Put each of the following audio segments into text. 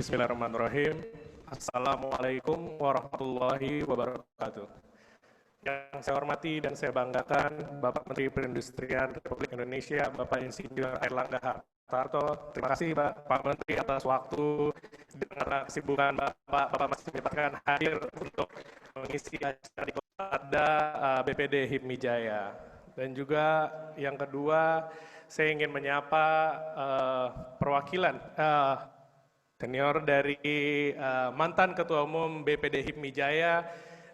Bismillahirrahmanirrahim. Assalamualaikum warahmatullahi wabarakatuh. Yang saya hormati dan saya banggakan Bapak Menteri Perindustrian Republik Indonesia, Bapak Insinyur Airlangga Hartarto. Terima kasih Pak Menteri atas waktu dengan kesibukan Bapak masih menyempatkan hadir untuk mengisi acara di Pada BPD HIPMI Jaya. Dan juga yang kedua, saya ingin menyapa perwakilan senior dari mantan Ketua Umum BPD HIPMI Jaya.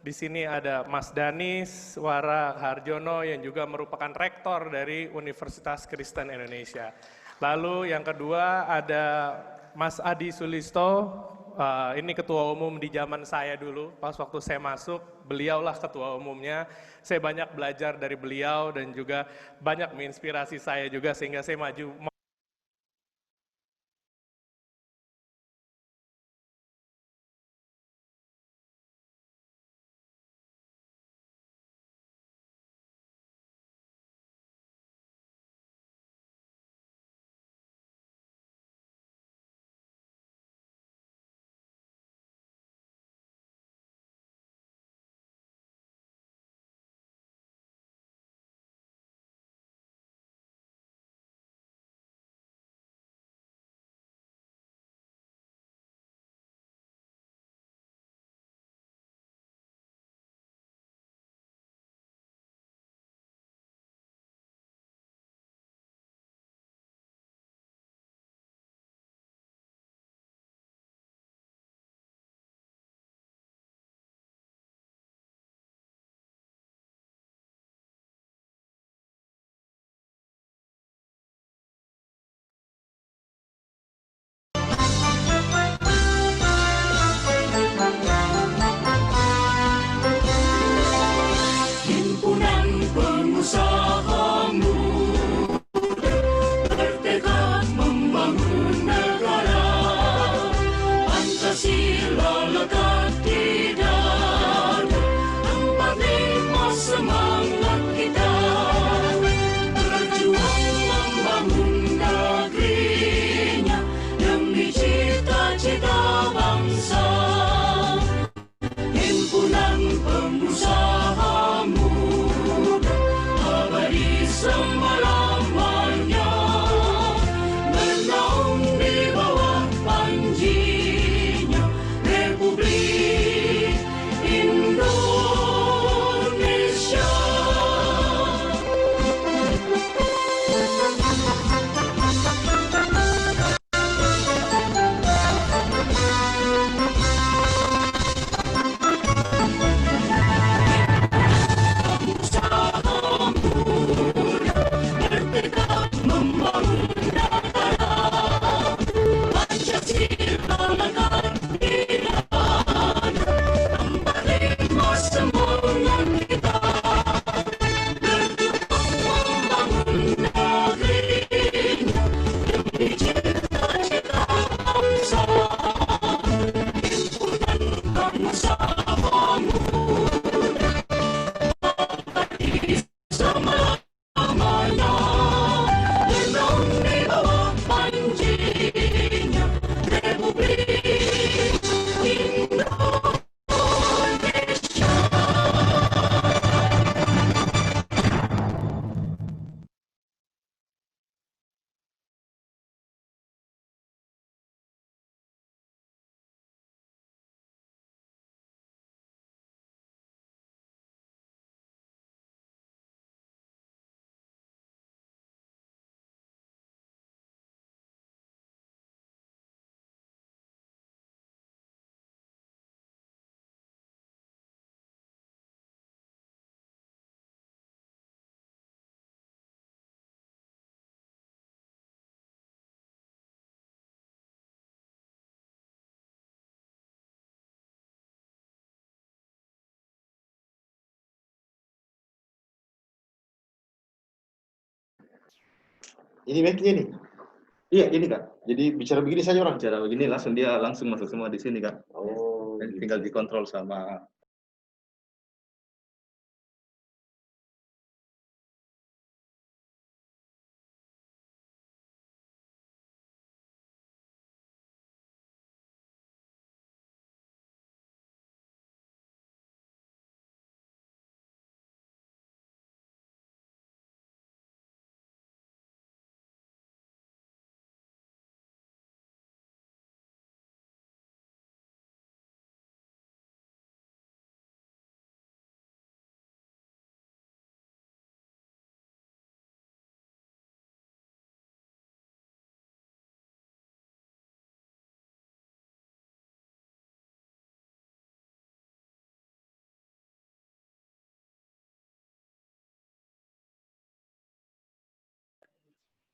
Di sini ada Mas Danis Wara Harjono yang juga merupakan rektor dari Universitas Kristen Indonesia. Lalu yang kedua ada Mas Adi Sulisto, ini ketua umum di zaman saya dulu, pas waktu saya masuk, beliaulah ketua umumnya. Saya banyak belajar dari beliau dan juga banyak menginspirasi saya juga sehingga saya maju. Ini mic-nya nih. Iya, ini Kak. Jadi bicara begini saja orang. Bicara begini langsung masuk semua di sini Kak. Oh, Tinggal dikontrol sama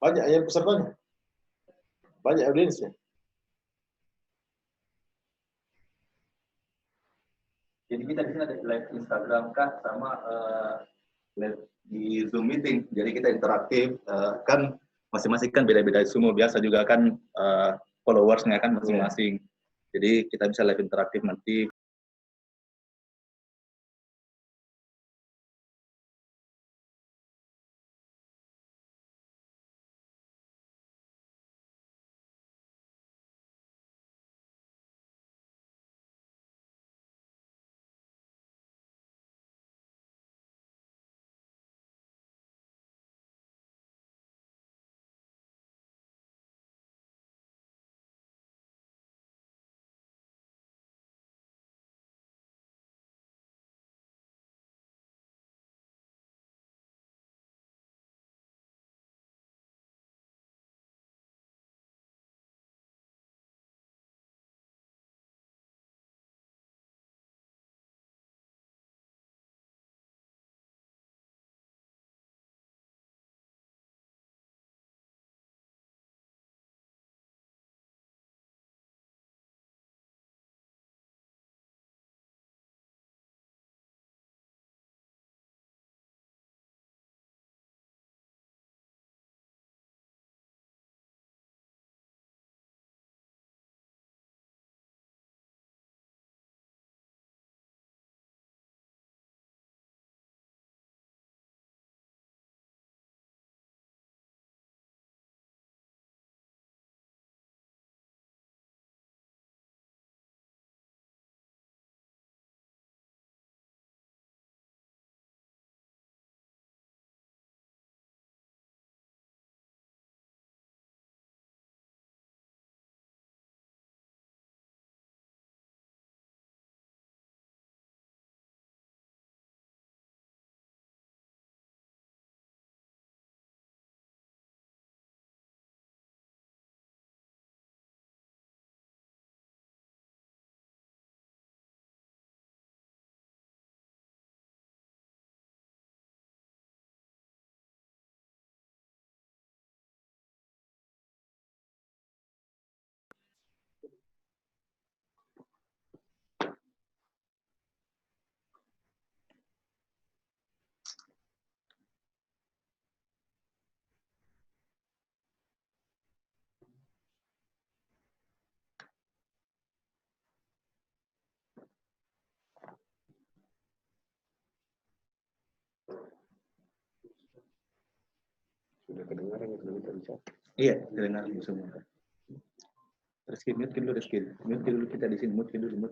Banyak yang pesertanya, banyak audiensnya. Jadi kita di sini ada live Instagram kak sama live di Zoom meeting. Jadi kita interaktif kan masing-masing kan beda-beda semua biasa juga kan followersnya kan masing-masing. Jadi kita bisa live interaktif nanti. Sudah kedengaran ya kalau kita bicara. Iya, dengar semua. Terus mute dulu, mute dulu kita di sini, mute dulu.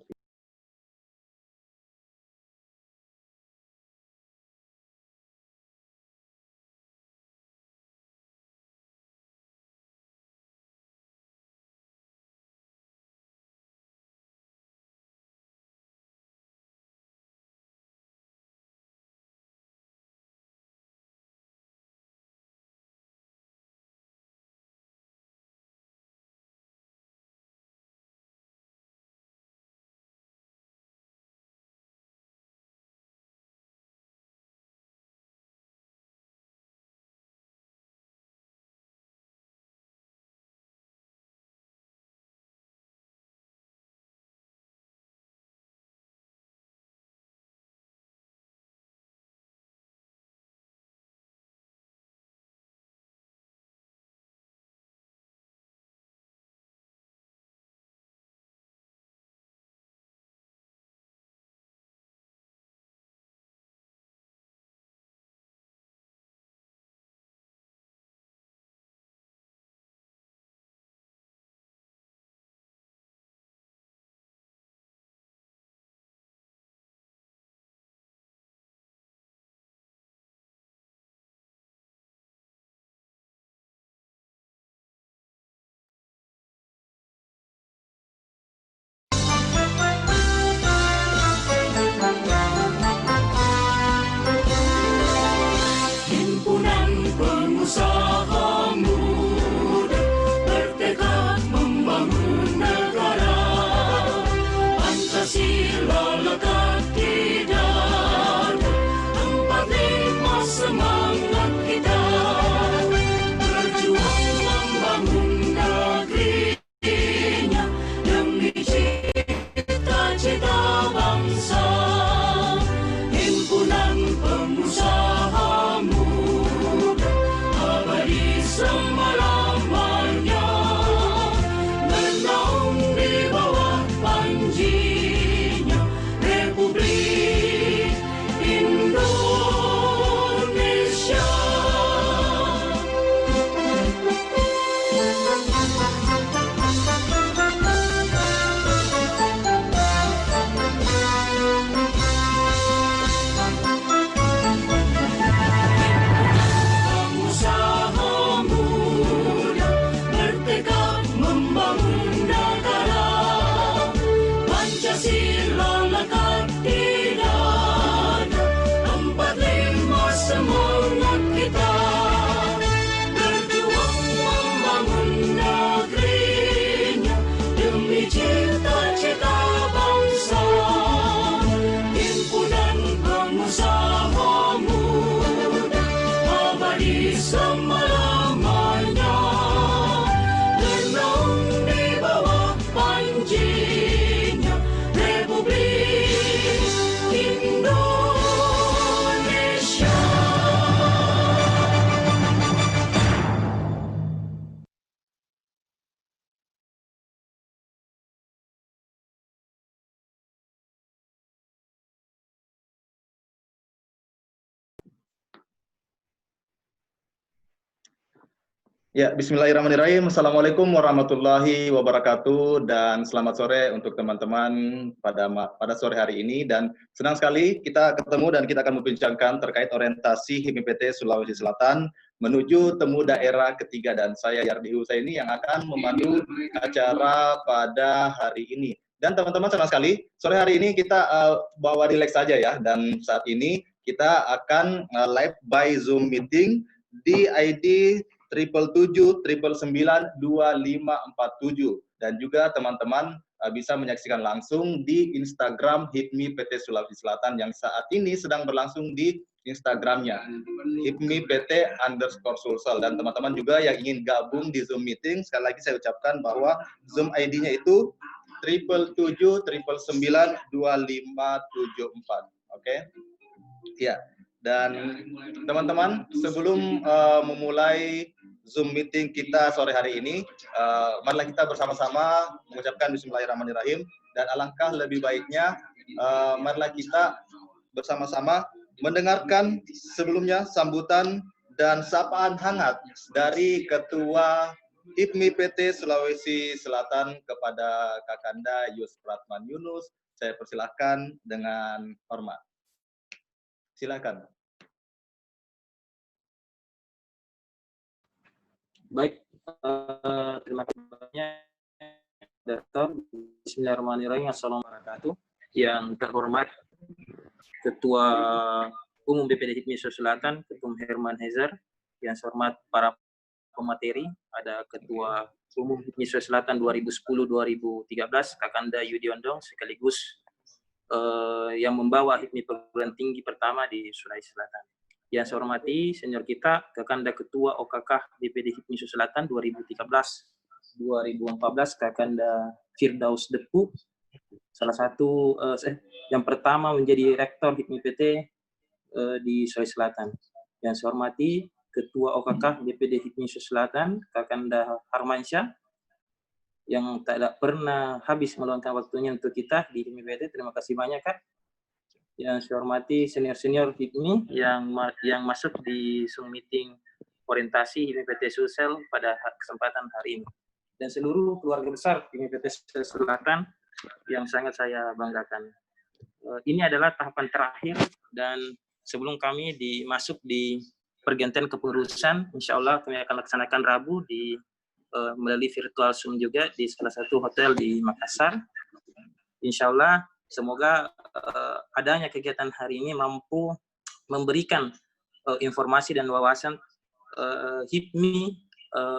Ya, bismillahirrahmanirrahim. Assalamualaikum warahmatullahi wabarakatuh dan selamat sore untuk teman-teman pada sore hari ini, dan senang sekali kita ketemu dan kita akan membincangkan terkait orientasi HIPMI PT Sulawesi Selatan menuju temu daerah ketiga, dan saya Yardi Husaini yang akan memandu acara pada hari ini. Dan teman-teman senang sekali sore hari ini kita bawa relax saja ya, dan saat ini kita akan live by Zoom meeting di ID 777-999-2547, dan juga teman-teman bisa menyaksikan langsung di Instagram HIPMI PT Sulawesi Selatan yang saat ini sedang berlangsung di Instagramnya HIPMI PT _Sulsel. Dan teman-teman juga yang ingin gabung di Zoom meeting, sekali lagi saya ucapkan bahwa Zoom ID-nya itu 777-999-2574. Oke? Ya. Dan teman-teman, sebelum memulai Zoom meeting kita sore hari ini, marilah kita bersama-sama mengucapkan Bismillahirrahmanirrahim, dan alangkah lebih baiknya marilah kita bersama-sama mendengarkan sebelumnya sambutan dan sapaan hangat dari Ketua HIPMI PT Sulawesi Selatan kepada Kakanda Yus Pratman Yunus. Saya persilahkan dengan hormat. Silakan. Baik, terima kasih banyak, Dr. Bismillahirrahmanirrahim. Assalamualaikum warahmatullahi wabarakatuh. Yang terhormat Ketua Umum BPD HIPMI Sulawesi Selatan, Ketum Herman Hezer. Yang terhormat para pemateri, ada Ketua Umum HIPMI Sulawesi Selatan 2010-2013, Kakanda Yudi Ondong, sekaligus yang membawa HIPMI perguruan tinggi pertama di Sulawesi Selatan. Yang saya hormati senior kita, Kakanda Ketua OKK BPD HIPMI Sulawesi Selatan 2013-2014, Kakanda Firdaus Depu, salah satu yang pertama menjadi rektor HIPMI PT di Sulawesi Selatan. Yang saya hormati Ketua OKK BPD HIPMI Sulawesi Selatan, Kakanda Harmansyah, yang tidak pernah habis meluangkan waktunya untuk kita di HIPMI PT. Terima kasih banyak, Kak. Yang saya hormati senior-senior HIPMI yang masuk di Zoom meeting orientasi HIPMI PT Sulsel pada kesempatan hari ini. Dan seluruh keluarga besar HIPMI PT Sulsel Selatan yang sangat saya banggakan. Ini adalah tahapan terakhir, dan sebelum kami masuk di pergantian kepengurusan, insya Allah kami akan laksanakan Rabu melalui virtual Zoom juga di salah satu hotel di Makassar. Insya Allah, semoga adanya kegiatan hari ini mampu memberikan informasi dan wawasan HIPMI,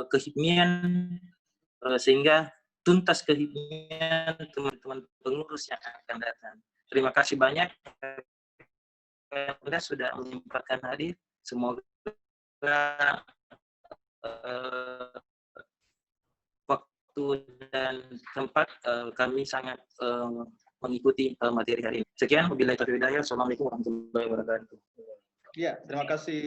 kehipmian, sehingga tuntas kehipmian teman-teman pengurus yang akan datang. Terima kasih banyak Anda sudah menyempatkan hadir. Semoga waktu dan tempat kami sangat mengikuti materi hari ini. Sekian, wabillahi taufiq wal hidayah. Assalamualaikum warahmatullahi wabarakatuh. Ya, terima kasih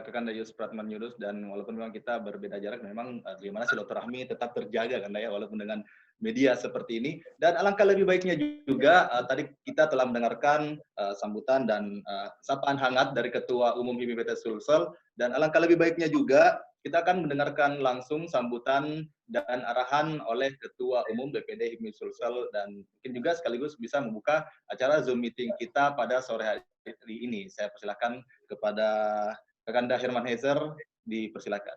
Kakanda Yus Pratman Yunus, dan walaupun memang kita berbeda jarak, memang bagaimana silaturahmi tetap terjaga kan ya, walaupun dengan media seperti ini. Dan alangkah lebih baiknya juga tadi kita telah mendengarkan sambutan dan sapaan hangat dari Ketua Umum HIPMI PT Sulsel, dan alangkah lebih baiknya juga kita akan mendengarkan langsung sambutan dan arahan oleh Ketua Umum BPD HIPMI Sulsel, dan mungkin juga sekaligus bisa membuka acara Zoom meeting kita pada sore hari ini. Saya persilakan kepada Kakanda Herman Hezer, dipersilakan.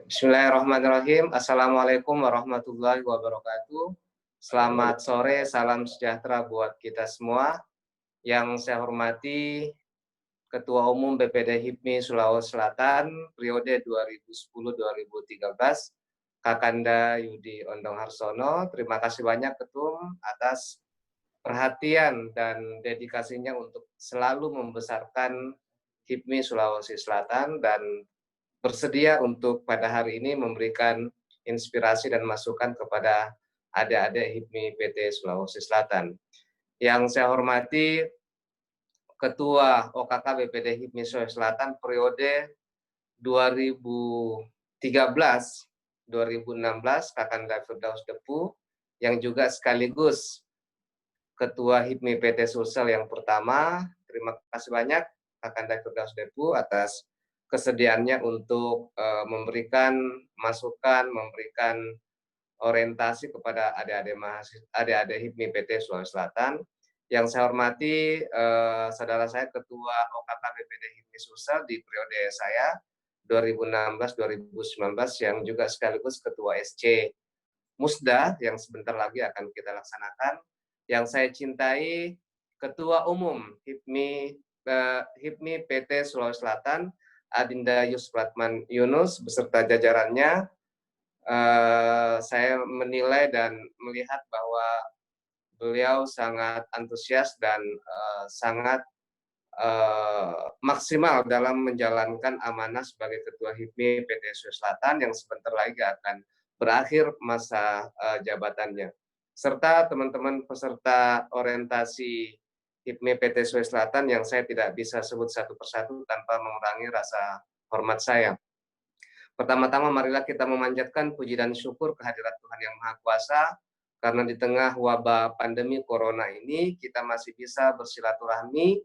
Bismillahirrahmanirrahim. Assalamualaikum warahmatullahi wabarakatuh. Selamat sore, salam sejahtera buat kita semua. Yang saya hormati Ketua Umum BPD HIPMI Sulawesi Selatan periode 2010-2013, Kakanda Yudi Ondong Harsono. Terima kasih banyak Ketum atas perhatian dan dedikasinya untuk selalu membesarkan HIPMI Sulawesi Selatan, dan bersedia untuk pada hari ini memberikan inspirasi dan masukan kepada adik-adik HIPMI PT Sulawesi Selatan. Yang saya hormati Ketua OKK BPD HIPMI Sulawesi Selatan periode 2013-2016, Kakanda Firdaus Depu, yang juga sekaligus Ketua HIPMI PT Sulsel yang pertama. Terima kasih banyak Kakanda Firdaus Depu atas kesediaannya untuk memberikan masukan, memberikan orientasi kepada adik-adik mahasiswa, adik-adik HIPMI PT Sulawesi Selatan. Yang saya hormati saudara saya Ketua OKK BPD HIPMI Sulsel di periode saya 2016-2019 yang juga sekaligus Ketua SC Musda yang sebentar lagi akan kita laksanakan. Yang saya cintai Ketua Umum HIPMI PT Sulawesi Selatan Adinda Yusratman Yunus beserta jajarannya. Saya menilai dan melihat bahwa beliau sangat antusias dan sangat maksimal dalam menjalankan amanah sebagai Ketua HIPMI PT Sulawesi Selatan yang sebentar lagi akan berakhir masa jabatannya. Serta teman-teman peserta orientasi HIPMI PT Sulawesi Selatan yang saya tidak bisa sebut satu persatu tanpa mengurangi rasa hormat saya. Pertama-tama marilah kita memanjatkan puji dan syukur kehadirat Tuhan Yang Maha Kuasa, karena di tengah wabah pandemi Corona ini kita masih bisa bersilaturahmi,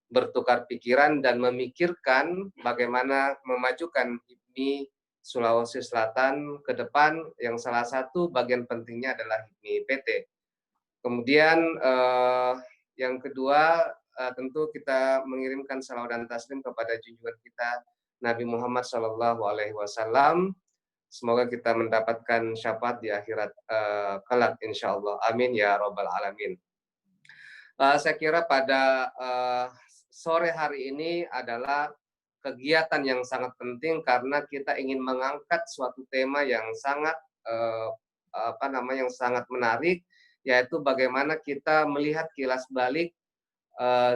bertukar pikiran, dan memikirkan bagaimana memajukan HIPMI Sulawesi Selatan ke depan, yang salah satu bagian pentingnya adalah HIPMI PT. Kemudian yang kedua, tentu kita mengirimkan salawat dan taslim kepada junjungan kita Nabi Muhammad SAW. Semoga kita mendapatkan syafaat di akhirat kelak, insya Allah. Amin ya robbal alamin. Saya kira pada sore hari ini adalah kegiatan yang sangat penting karena kita ingin mengangkat suatu tema yang sangat yang sangat menarik, yaitu bagaimana kita melihat kilas balik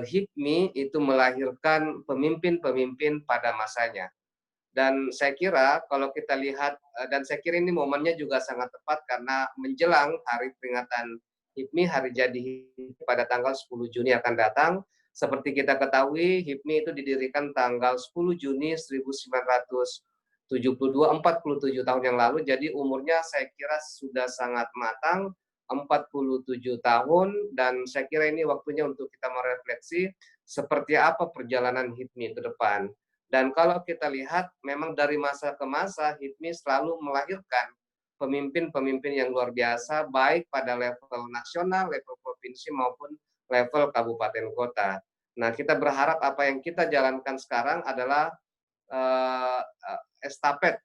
HIPMI itu melahirkan pemimpin-pemimpin pada masanya. Dan saya kira kalau kita lihat, dan saya kira ini momennya juga sangat tepat karena menjelang hari peringatan HIPMI, hari jadi HIPMI pada tanggal 10 Juni akan datang. Seperti kita ketahui, HIPMI itu didirikan tanggal 10 Juni 1972, 47 tahun yang lalu, jadi umurnya saya kira sudah sangat matang, 47 tahun, dan saya kira ini waktunya untuk kita merefleksi seperti apa perjalanan HIPMI ke depan. Dan kalau kita lihat, memang dari masa ke masa HIPMI selalu melahirkan pemimpin-pemimpin yang luar biasa, baik pada level nasional, level provinsi, maupun level kabupaten kota. Nah, kita berharap apa yang kita jalankan sekarang adalah estafet,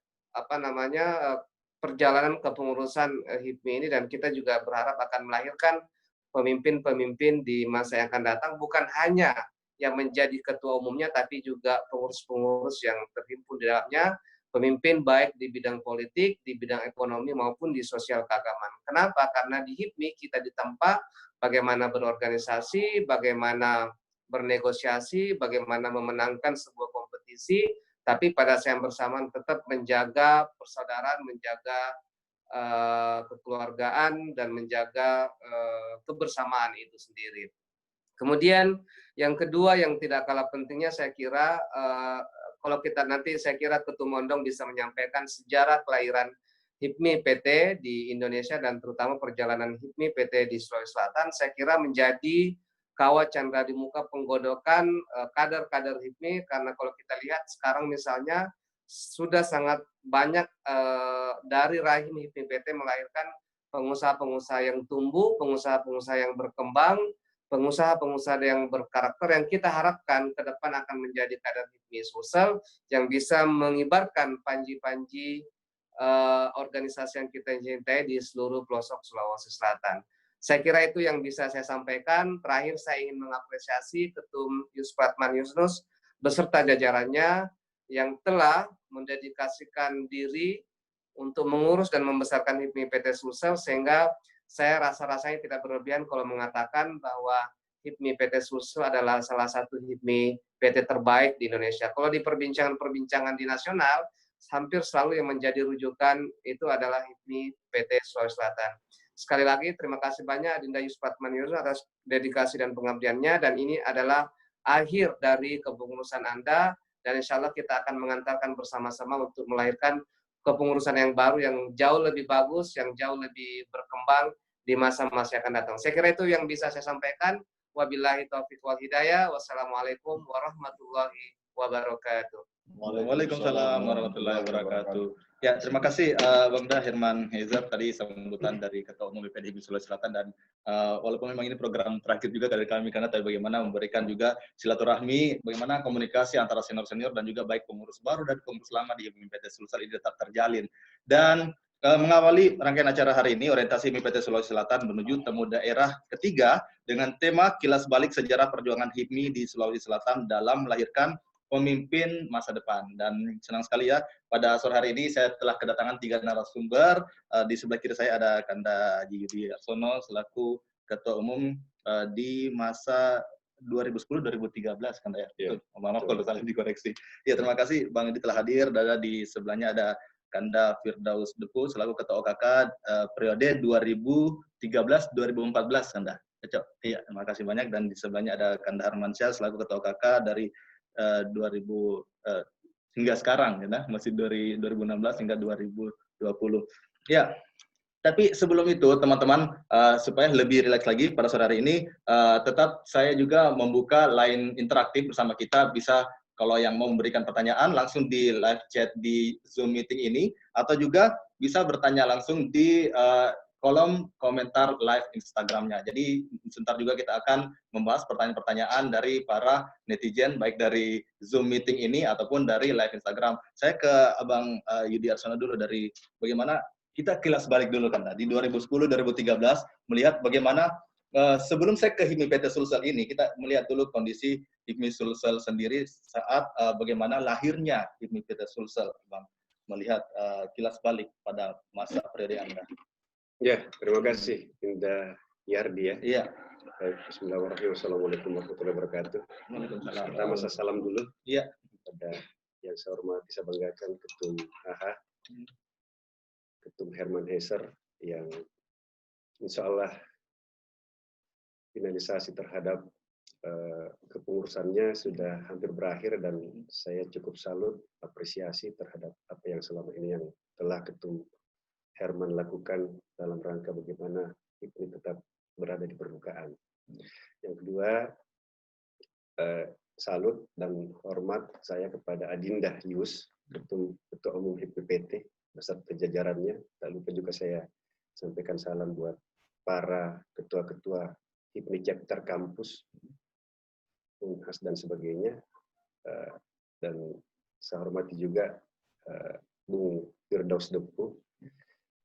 perjalanan kepengurusan HIPMI ini, dan kita juga berharap akan melahirkan pemimpin-pemimpin di masa yang akan datang, bukan hanya yang menjadi ketua umumnya, tapi juga pengurus-pengurus yang terhimpun di dalamnya, pemimpin baik di bidang politik, di bidang ekonomi, maupun di sosial keagamaan. Kenapa? Karena di HIPMI kita ditempa bagaimana berorganisasi, bagaimana bernegosiasi, bagaimana memenangkan sebuah kompetisi, tapi pada saat yang bersamaan tetap menjaga persaudaraan, menjaga kekeluargaan, dan menjaga kebersamaan itu sendiri. Kemudian yang kedua yang tidak kalah pentingnya, saya kira kalau kita nanti, saya kira Ketua Mondong bisa menyampaikan sejarah kelahiran HIPMI PT di Indonesia dan terutama perjalanan HIPMI PT di Sulawesi Selatan. Saya kira menjadi kawat candra di muka penggodokan kader-kader HIPMI, karena kalau kita lihat sekarang misalnya sudah sangat banyak dari rahim HIPMI PT melahirkan pengusaha-pengusaha yang tumbuh, pengusaha-pengusaha yang berkembang, pengusaha-pengusaha yang berkarakter, yang kita harapkan ke depan akan menjadi kader HIPMI Sulsel yang bisa mengibarkan panji-panji organisasi yang kita cintai di seluruh pelosok Sulawesi Selatan. Saya kira itu yang bisa saya sampaikan. Terakhir saya ingin mengapresiasi Ketum Yusratman Yunus beserta jajarannya yang telah mendedikasikan diri untuk mengurus dan membesarkan HIPMI PT Sulsel, sehingga saya rasa-rasanya tidak berlebihan kalau mengatakan bahwa HIPMI PT Sulsel adalah salah satu HIPMI PT terbaik di Indonesia. Kalau di perbincangan-perbincangan di nasional, hampir selalu yang menjadi rujukan itu adalah HIPMI PT Sulawesi Selatan. Sekali lagi, terima kasih banyak Adinda Yusratman Yunus atas dedikasi dan pengabdiannya, dan ini adalah akhir dari kepengurusan Anda, dan insya Allah kita akan mengantarkan bersama-sama untuk melahirkan kepengurusan yang baru, yang jauh lebih bagus, yang jauh lebih berkembang di masa-masa yang akan datang. Saya kira itu yang bisa saya sampaikan. Wabillahi taufiq wal hidayah. Wassalamualaikum warahmatullahi wabarakatuh. Waalaikumsalam warahmatullahi wabarakatuh. Ya, terima kasih Bangda Herman Hezar tadi sambutan dari Ketua Umum BPD Sulawesi Selatan, dan walaupun memang ini program terakhir juga dari kami, karena tadi bagaimana memberikan juga silaturahmi, bagaimana komunikasi antara senior-senior dan juga baik pengurus baru dan pengurus lama di HIPMI PT Sulsel ini tetap terjalin. Dan mengawali rangkaian acara hari ini, orientasi HIPMI PT Sulawesi Selatan menuju temu daerah ketiga dengan tema kilas balik sejarah perjuangan HIPMI di Sulawesi Selatan dalam melahirkan pemimpin masa depan. Dan senang sekali ya, pada sore hari ini saya telah kedatangan 3 narasumber. Di sebelah kiri saya ada Kanda Haji Yudi Arsono selaku Ketua Umum di masa 2010-2013, Kanda ya. Yeah. Maaf kalau salah dikoreksi. Ya, terima kasih Bang Yudi telah hadir. Dan di sebelahnya ada Kanda Firdaus Depu selaku Ketua OKK periode 2013-2014, Kanda. Iya, terima kasih banyak. Dan di sebelahnya ada Kanda Armansyah selaku Ketua OKK dari 2000 hingga sekarang, ya, masih dari 2016 hingga 2020. Ya, tapi sebelum itu teman-teman, supaya lebih rileks lagi pada sore hari ini, tetap saya juga membuka line interaktif bersama kita. Bisa kalau yang mau memberikan pertanyaan langsung di live chat di Zoom meeting ini, atau juga bisa bertanya langsung di kolom komentar live Instagramnya. Jadi sebentar juga kita akan membahas pertanyaan-pertanyaan dari para netizen, baik dari Zoom meeting ini ataupun dari live Instagram. Saya ke Abang Yudi Arsono dulu, dari bagaimana kita kilas balik dulu kan, di 2010-2013, melihat bagaimana sebelum saya ke HIPMI PT Sulsel ini, kita melihat dulu kondisi HIPMI Sulsel sendiri saat bagaimana lahirnya HIPMI PT Sulsel, Bang. Melihat kilas balik pada masa periode Anda. Ya, terima kasih Indah Yardi ya. Iya. Bismillahirrahmanirrahim. Assalamualaikum warahmatullahi wabarakatuh. Pertama saya salam dulu. Iya. Pada yang saya hormati, saya banggakan Ketum AHA, Ketum Herman Hezar, yang insya Allah finalisasi terhadap kepengurusannya sudah hampir berakhir, dan saya cukup salut, apresiasi terhadap apa yang selama ini yang telah Ketum Herman lakukan dalam rangka bagaimana HIPMI tetap berada di permukaan. Yang kedua, salut dan hormat saya kepada Adinda Yus, Ketua Umum HIPMI PT beserta jajarannya. Tak lupa juga saya sampaikan salam buat para ketua-ketua HIPMI chapter kampus, Unhas dan sebagainya. Dan saya hormati juga Bung Firdaus Depu,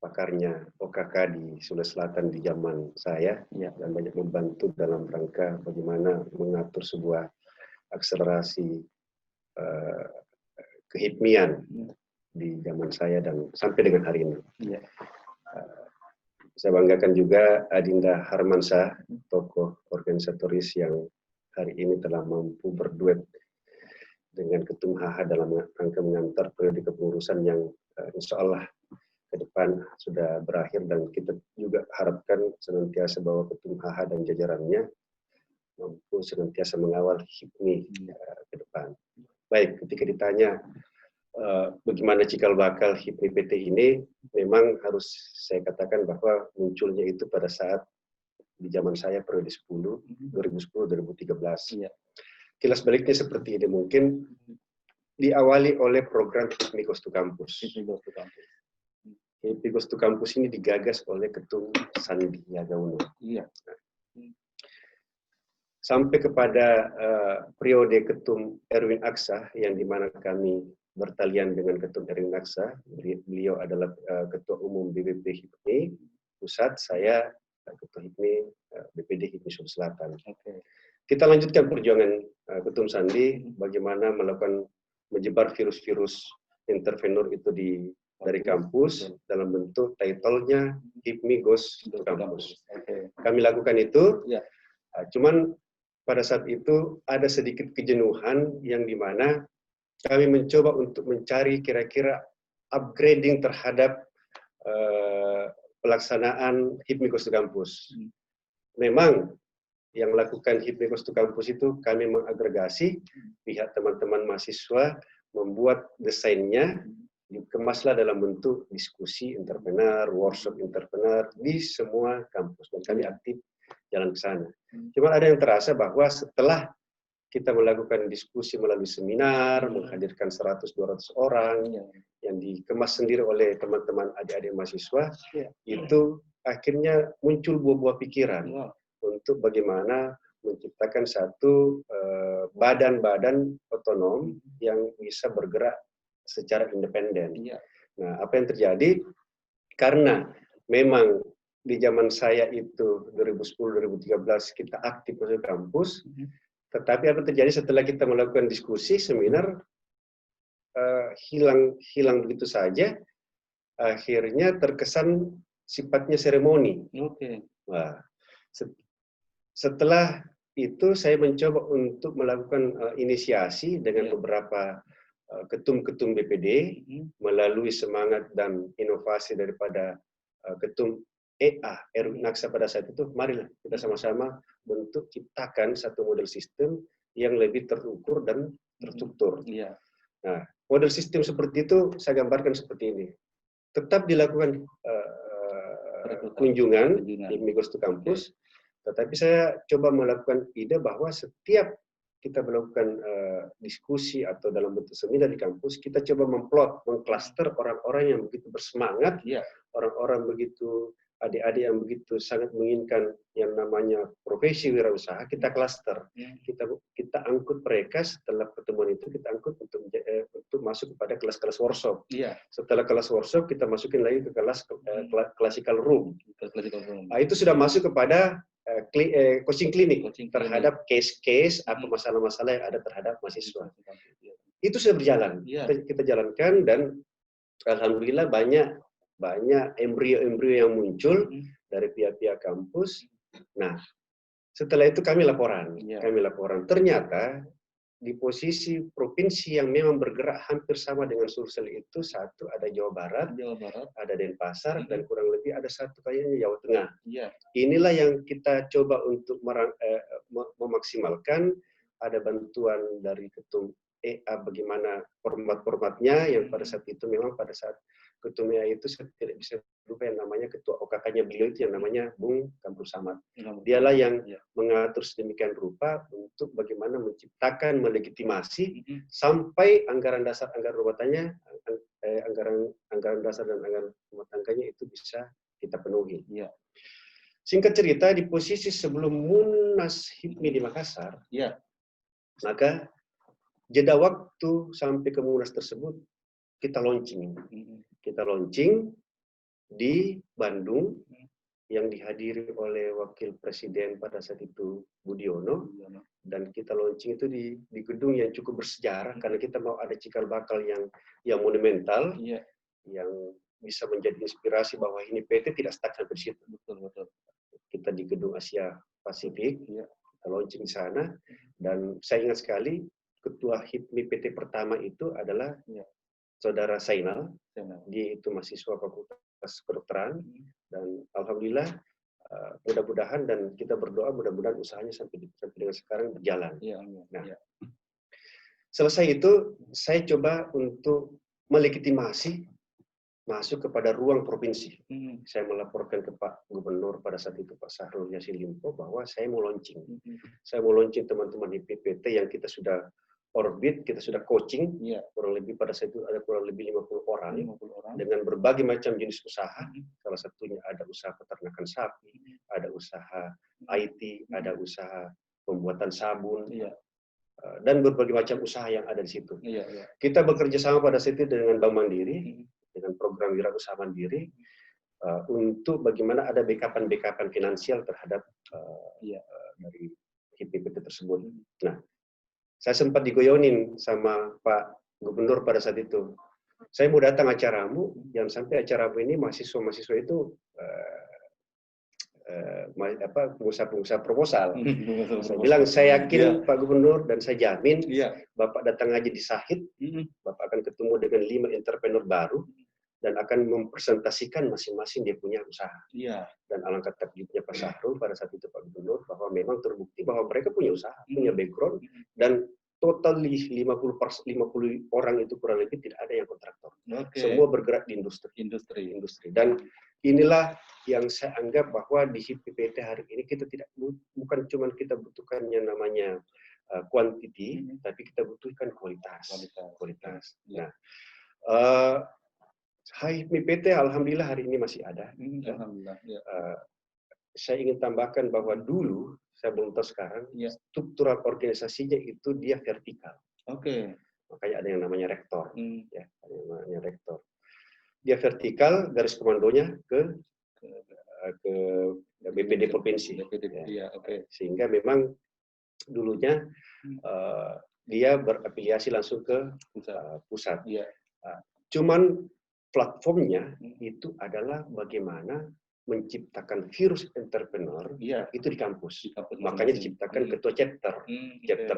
pakarnya OKK di Sulawesi Selatan di zaman saya, ya, dan banyak membantu dalam rangka bagaimana mengatur sebuah akselerasi kehipmian di zaman saya dan sampai dengan hari ini. Ya. Saya banggakan juga Adinda Harmansyah, tokoh organisatoris yang hari ini telah mampu berduet dengan Ketum HH dalam rangka mengantar periode kepengurusan yang insya Allah ke depan sudah berakhir, dan kita juga harapkan senantiasa bahwa Ketum HH dan jajarannya mampu senantiasa mengawal HIPMI ke depan. Baik, ketika ditanya bagaimana cikal bakal HIPMI PT ini, memang harus saya katakan bahwa munculnya itu pada saat di zaman saya periode 2010-2013. Ya. Kilas baliknya seperti ini, mungkin diawali oleh program HIPMI Goes to Campus. HIPMI Goes to Campus ini digagas oleh Ketum Sandiaga Uno. Iya. Sampai kepada periode Ketum Erwin Aksa, yang dimana kami bertalian dengan Ketum Erwin Aksa. Beliau adalah Ketua Umum BPP HIPMI Pusat, saya Ketua HIPMI BPD HIPMI Sulawesi Selatan. Okay. Kita lanjutkan perjuangan Ketum Sandi, bagaimana melakukan menyebar virus-virus intervenor itu dari kampus dalam bentuk title-nya HIPMI Goes to Campus. Okay. Kami lakukan itu, ya. Cuman pada saat itu ada sedikit kejenuhan yang dimana kami mencoba untuk mencari kira-kira upgrading terhadap pelaksanaan HIPMI Goes to Campus. Memang yang melakukan HIPMI Goes to Campus itu kami mengagregasi pihak teman-teman mahasiswa, membuat desainnya, dikemaslah dalam bentuk diskusi entrepreneur, workshop entrepreneur di semua kampus, dan kami aktif jalan ke sana. Cuma ada yang terasa bahwa setelah kita melakukan diskusi melalui seminar, menghadirkan 100-200 orang, yang dikemas sendiri oleh teman-teman adik-adik mahasiswa, itu akhirnya muncul buah-buah pikiran untuk bagaimana menciptakan satu badan-badan otonom yang bisa bergerak secara independen. Nah, apa yang terjadi? Karena memang di zaman saya itu 2010-2013 kita aktif masuk kampus, tetapi apa terjadi setelah kita melakukan diskusi, seminar, hilang begitu saja, akhirnya terkesan sifatnya seremoni. Wah, setelah itu saya mencoba untuk melakukan inisiasi dengan beberapa ketum-ketum BPD melalui semangat dan inovasi daripada ketum EA Erwin Aksa pada saat itu. Marilah kita sama-sama bentuk ciptakan satu model sistem yang lebih terukur dan terstruktur. Nah, model sistem seperti itu saya gambarkan seperti ini. Tetap dilakukan kunjungan di Migos to Campus, tetapi saya coba melakukan ide bahwa setiap kita melakukan diskusi atau dalam bentuk seminar di kampus, kita coba mengklaster orang-orang yang begitu bersemangat, orang-orang begitu adik-adik yang begitu sangat menginginkan yang namanya profesi wirausaha, kita klaster. Kita angkut mereka setelah pertemuan itu, kita angkut untuk masuk kepada kelas-kelas workshop. Setelah kelas workshop, kita masukin lagi ke kelas classical room. Nah, itu sudah masuk kepada coaching klinik terhadap case-case atau masalah-masalah yang ada terhadap mahasiswa. Itu sudah berjalan. Kita jalankan dan alhamdulillah banyak embrio-embrio yang muncul dari pihak-pihak kampus. Nah, setelah itu kami laporan. Ternyata di posisi provinsi yang memang bergerak hampir sama dengan Sulsel itu, satu ada Jawa Barat, ada Denpasar, dan kurang lebih ada satu kayaknya Jawa Tengah. Inilah yang kita coba untuk memaksimalkan. Ada bantuan dari ketum EA bagaimana format-formatnya, yang pada saat itu memang pada saat ketumnya itu saya tidak bisa lupa yang namanya ketua OKK-nya beliau itu yang namanya Bung Kamrul Samad. Dialah yang mengatur sedemikian rupa untuk bagaimana menciptakan, melegitimasi sampai anggaran dasar, anggaran rumah tangganya, anggaran dasar dan anggaran rumah tangganya itu bisa kita penuhi. Singkat cerita, di posisi sebelum Munas HIPMI di Makassar, maka jeda waktu sampai ke Munas tersebut kita launching. Kita launching di Bandung yang dihadiri oleh Wakil Presiden pada saat itu Budiono, dan kita launching itu di gedung yang cukup bersejarah karena kita mau ada cikal bakal yang monumental, yang bisa menjadi inspirasi bahwa ini PT tidak stuck sampai di situ. Kita di gedung Asia Pasifik, kita launching di sana, dan saya ingat sekali ketua HIPMI PT pertama itu adalah Saudara Sainal. Dia itu mahasiswa Fakultas Kedokteran, dan alhamdulillah mudah-mudahan dan kita berdoa mudah-mudahan usahanya sampai dengan sekarang berjalan. Nah, selesai itu saya coba untuk melegitimasi masuk kepada ruang provinsi. Saya melaporkan ke Pak Gubernur pada saat itu, Pak Sahrul Yassin Limpo, bahwa saya mau launching. Saya mau launching teman-teman di PPT yang kita sudah orbit, kita sudah coaching, kurang lebih pada saat itu ada kurang lebih 50 orang dengan berbagai macam jenis usaha. Salah satunya ada usaha peternakan sapi, ada usaha IT, ada usaha pembuatan sabun, dan berbagai macam usaha yang ada di situ. Kita bekerja sama pada saat itu dengan Bank Mandiri, dengan program Wirausaha Mandiri, untuk bagaimana ada backup-backup finansial terhadap dari HIPMI tersebut. Nah, saya sempat digoyonin sama Pak Gubernur pada saat itu. Saya mau datang acaramu, yang sampai acaramu ini mahasiswa-mahasiswa itu pengusaha-pengusaha proposal. Saya bilang, saya yakin Pak Gubernur dan saya jamin Bapak datang aja di Sahid, Bapak akan ketemu dengan 5 entrepreneur baru dan akan mempresentasikan masing-masing dia punya usaha. Dan alangkah takjubnya Pak Sahrul pada saat itu Pak Gubernur bahwa memang terbukti bahwa mereka punya usaha, punya background, dan total 50 orang itu kurang lebih tidak ada yang kontraktor. Semua bergerak di industri. Dan inilah yang saya anggap bahwa di HIPPT hari ini kita bukan cuma kita butuhkan yang namanya quantity, tapi kita butuhkan kualitas. Kualitas. Ya. Nah, HIPMI PT alhamdulillah hari ini masih ada. Alhamdulillah. Ya. Saya ingin tambahkan bahwa dulu, saya belum tahu sekarang, Ya. struktural organisasinya itu dia vertikal. Oke. Makanya ada yang namanya rektor. Ya, ada yang namanya rektor. Dia vertikal, garis komandonya ke BPD provinsi. Ya, oke. Sehingga memang dulunya dia berafiliasi langsung ke pusat. Ya. Cuman platformnya itu adalah bagaimana menciptakan virus entrepreneur itu di kampus. Makanya diciptakan ketua chapter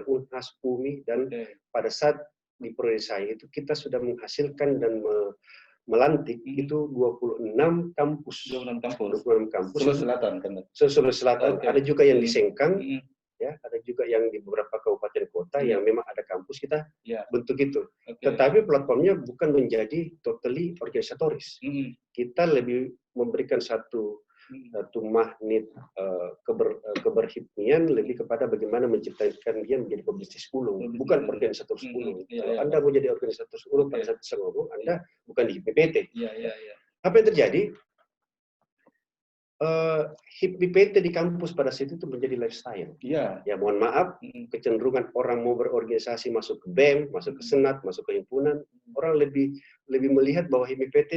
Unhas, UMI, dan pada saat di prodi saya itu kita sudah menghasilkan dan melantik itu 26 kampus. 26 kampus. Sulawesi Selatan kan? Sulawesi Selatan. Ada juga yang di Sengkang, ya, ada juga yang di beberapa kabupaten kota yang memang ada kampus kita bentuk itu. Tetapi platformnya bukan menjadi totally organisatoris. Kita lebih memberikan satu magnet keberhipmian lebih kepada bagaimana menciptakan dia menjadi pebisnis ulung, bukan organisator ulung. Kalau Anda mau jadi organisator ulung pada saat saya ngomong, Anda bukan di HIPMI PT. Apa yang terjadi? HIPMI PT di kampus pada saat itu menjadi lifestyle. Ya, mohon maaf, kecenderungan orang mau berorganisasi masuk ke BEM, masuk ke Senat, masuk ke himpunan, orang lebih melihat bahwa HIPMI PT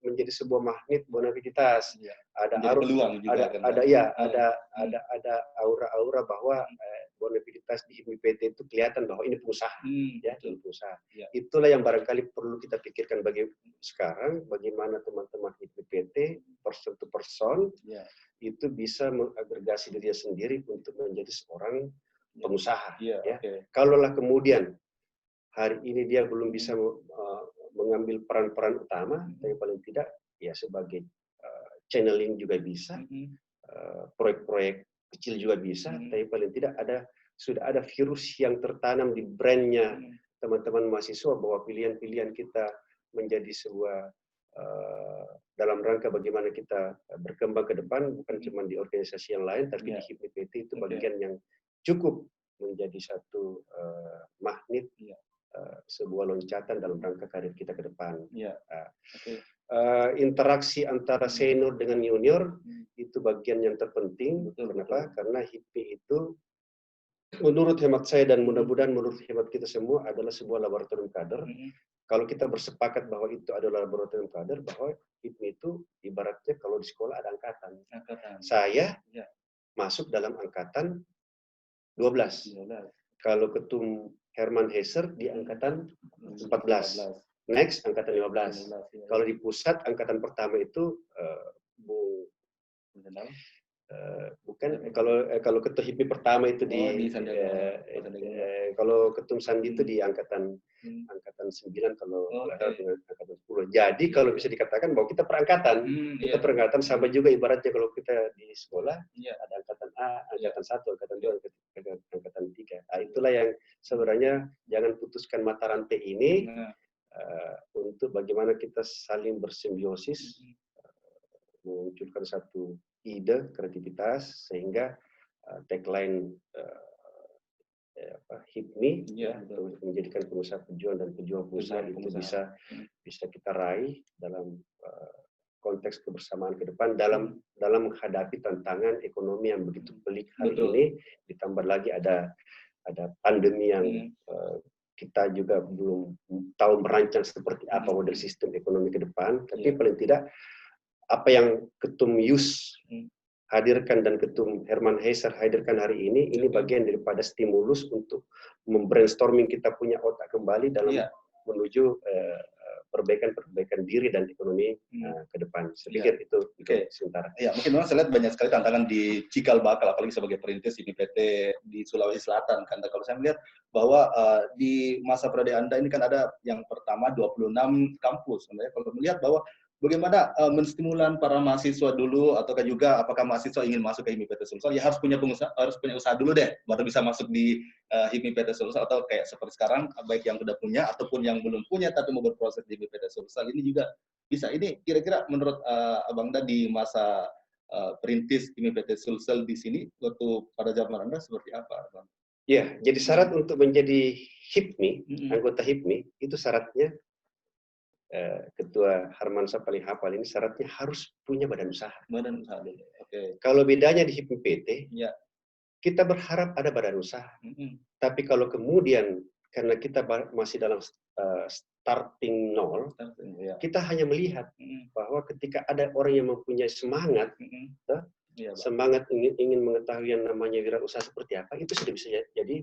menjadi sebuah magnet bonafide-itas. Ada peluang juga, ada aura-aura bahwa bonafide-itas di HIPMI PT itu kelihatan bahwa ini pengusaha, ya, ini pengusaha. Itulah yang barangkali perlu kita pikirkan sekarang, bagaimana teman-teman HIPMI PT person to person itu bisa mengagregasi dirinya sendiri untuk menjadi seorang pengusaha. Kalaulah kemudian hari ini dia belum bisa mengambil peran-peran utama, tapi paling tidak ya sebagai channeling juga bisa, proyek-proyek kecil juga bisa, tapi paling tidak sudah ada virus yang tertanam di brandnya teman-teman mahasiswa bahwa pilihan-pilihan kita menjadi sebuah dalam rangka bagaimana kita berkembang ke depan, bukan cuma di organisasi yang lain, tapi di HIPMI PT itu bagian yang cukup menjadi satu magnet sebuah loncatan dalam rangka karir kita ke depan. Interaksi antara senior dengan junior itu bagian yang terpenting. Kenapa? Karena HIPMI itu menurut hemat saya dan mudah-mudahan menurut hemat kita semua adalah sebuah laboratorium kader. Kalau kita bersepakat bahwa itu adalah laboratorium kader, bahwa HIPMI itu ibaratnya kalau di sekolah ada angkatan. Saya masuk dalam angkatan 12. Kalau ketum Herman Heiser di angkatan 14. Next angkatan 15. Kalau di pusat angkatan pertama itu bukan kalau ketua HIPMI pertama itu kalau ketum Sandi itu di angkatan 9 kalau dengan angkatan 10. Jadi kalau bisa dikatakan bahwa kita perangkatan, kita perangkatan sama juga ibaratnya kalau kita di sekolah ada angkatan A, angkatan 1, angkatan 2, angkatan 3. Nah, itulah yang sebenarnya jangan putuskan mata rantai ini untuk bagaimana kita saling bersimbiosis, memunculkan satu ide, kreativitas, sehingga tagline HIPMI untuk menjadikan pengusaha pejuang dan pejuang pengusaha itu bisa kita raih dalam konteks kebersamaan ke depan dalam menghadapi tantangan ekonomi yang begitu pelik hari ini, ditambah lagi ada pandemi yang kita juga belum tahu merancang seperti apa model sistem ekonomi ke depan, tapi paling tidak apa yang Ketum Yus hadirkan dan Ketum Herman Heiser hadirkan hari ini bagian daripada stimulus untuk membrainstorming kita punya otak kembali dalam menuju perbaikan diri dan ekonomi ke depan. Saya pikir itu sementara. Ya, mungkin memang saya lihat banyak sekali tantangan di Cikal Bakal, apalagi sebagai perintis HIPMI PT di Sulawesi Selatan. Karena kalau saya melihat bahwa di masa periode Anda ini kan ada yang pertama 26 kampus. Sebenarnya kalau melihat bahwa bagaimana menstimulan para mahasiswa dulu, ataukah juga apakah mahasiswa ingin masuk ke HIPMI PT Sulsel, ya harus punya usaha dulu deh, baru bisa masuk di HIPMI PT Sulsel, atau kayak seperti sekarang, baik yang sudah punya ataupun yang belum punya tapi mau berproses di HIPMI PT Sulsel, ini juga bisa. Ini kira-kira menurut Abang Da di masa perintis HIPMI PT Sulsel di sini, waktu pada zaman Anda seperti apa, Bang? Ya, jadi syarat untuk menjadi HIPMI, anggota HIPMI, itu syaratnya Ketua Harmansyah paling hafal ini syaratnya harus punya badan usaha. Badan usaha dulu. Oke. Kalau bedanya di HIPMI PT, Ya. kita berharap ada badan usaha. Tapi kalau kemudian karena kita masih dalam starting nol, kita hanya melihat bahwa ketika ada orang yang mempunyai semangat, semangat ingin mengetahui yang namanya wirausaha seperti apa, itu sudah bisa jadi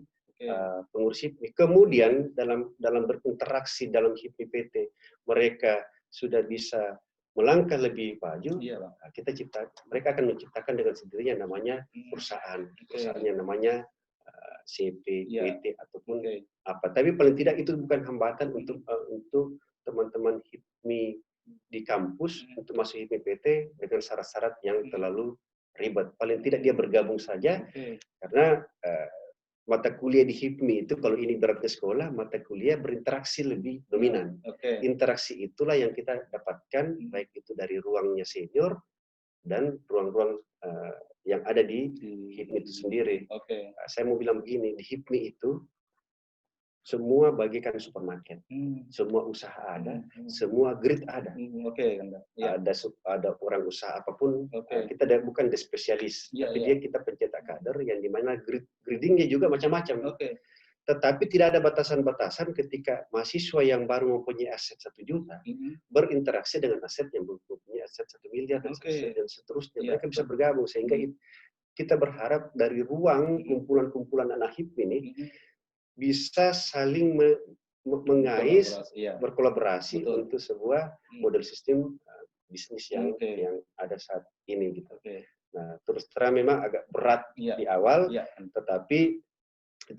pengurus HIPMI. Kemudian dalam berinteraksi dalam HIPMI PT, mereka sudah bisa melangkah lebih maju. Mereka akan menciptakan dengan sendirinya namanya perusahaan, perusahaannya namanya CP, PT ataupun apa. Tapi paling tidak itu bukan hambatan untuk teman-teman HIPMI di kampus untuk masuk HIPMI PT dengan syarat-syarat yang terlalu ribet. Paling tidak dia bergabung saja, karena mata kuliah di HIPMI itu kalau ini beratnya sekolah, mata kuliah berinteraksi lebih dominan. Interaksi itulah yang kita dapatkan, baik itu dari ruangnya senior dan ruang-ruang yang ada di HIPMI itu sendiri. Saya mau bilang begini, di HIPMI itu semua bagikan supermarket, semua usaha ada, semua grid ada. Ada orang usaha apapun, kita bukan spesialis, tapi kita pencetak kader yang dimana gradingnya juga macam-macam. Tetapi tidak ada batasan-batasan ketika mahasiswa yang baru mempunyai aset 1 juta berinteraksi dengan aset yang mempunyai aset 1 miliar dan seterusnya. Mereka bisa bergabung sehingga kita berharap dari ruang kumpulan-kumpulan anak HIPMI ini bisa saling mengais, berkolaborasi untuk sebuah model sistem bisnis yang ada saat ini gitu. Nah, terus terang memang agak berat di awal, tetapi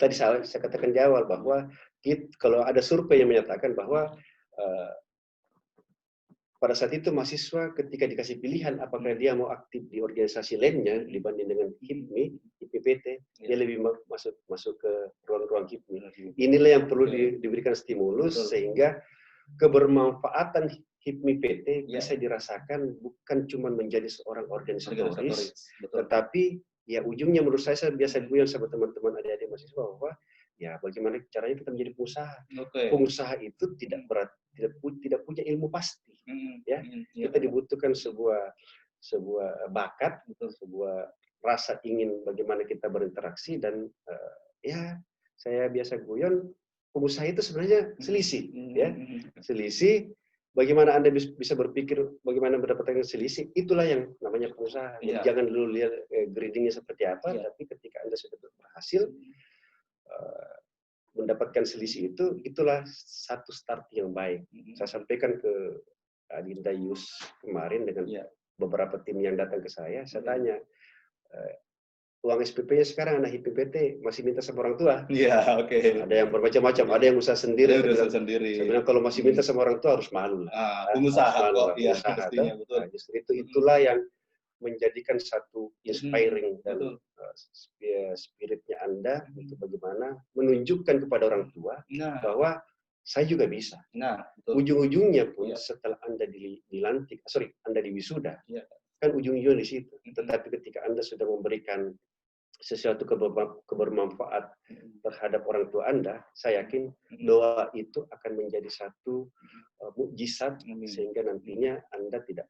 tadi saya katakan di awal bahwa kalau ada survei yang menyatakan bahwa pada saat itu mahasiswa ketika dikasih pilihan apakah dia mau aktif di organisasi lainnya dibanding dengan HIPMI, PT, dia lebih masuk ke ruang-ruang HIPMI. Inilah yang perlu diberikan stimulus sehingga kebermanfaatan HIPMI PT bisa dirasakan bukan cuma menjadi seorang organisatoris, tetapi ya ujungnya menurut saya biasa guyon sama teman-teman adik-adik mahasiswa bahwa ya bagaimana caranya kita menjadi pengusaha. Pengusaha itu tidak punya ilmu pasti. Kita dibutuhkan sebuah bakat, sebuah rasa ingin bagaimana kita berinteraksi dan saya biasa guyon pengusaha itu sebenarnya selisih, selisih. Bagaimana Anda bisa berpikir bagaimana mendapatkan selisih, itulah yang namanya pengusaha. Jadi jangan dulu lihat gradingnya seperti apa, tapi ketika Anda sudah berhasil mendapatkan selisih itulah satu start yang baik. Saya sampaikan ke Adinda Yus kemarin dengan beberapa tim yang datang ke saya tanya, uang SPP-nya sekarang anak HIPMI PT masih minta sama orang tua. Ada yang bermacam-macam, ada yang usaha sendiri. Sebenarnya kalau masih minta sama orang tua harus malu lah. Pengusaha kok, justru itulah yang menjadikan satu inspiring dan spiritnya Anda untuk bagaimana menunjukkan kepada orang tua bahwa saya juga bisa. Ujung-ujungnya pun setelah Anda Anda diwisuda, kan ujung-ujungnya di situ. Tetapi ketika Anda sudah memberikan sesuatu kebermanfaat terhadap orang tua Anda, saya yakin doa itu akan menjadi satu mukjizat sehingga nantinya Anda tidak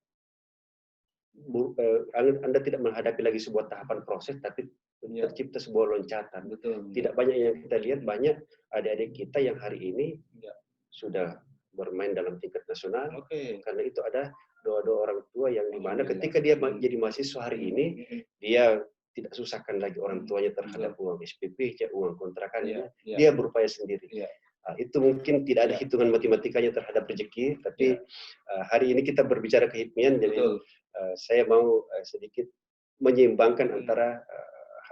menghadapi lagi sebuah tahapan proses, tapi tercipta sebuah loncatan. Tidak banyak yang kita lihat, banyak adik-adik kita yang hari ini sudah bermain dalam tingkat nasional, karena itu ada doa-doa orang tua yang dimana ketika dia jadi mahasiswa hari ini, dia tidak susahkan lagi orang tuanya terhadap uang SPP, uang kontrakannya, dia berupaya sendiri. Itu mungkin tidak ada hitungan matematikanya terhadap rezeki, tapi hari ini kita berbicara kehikmian, jadi saya mau sedikit menyeimbangkan antara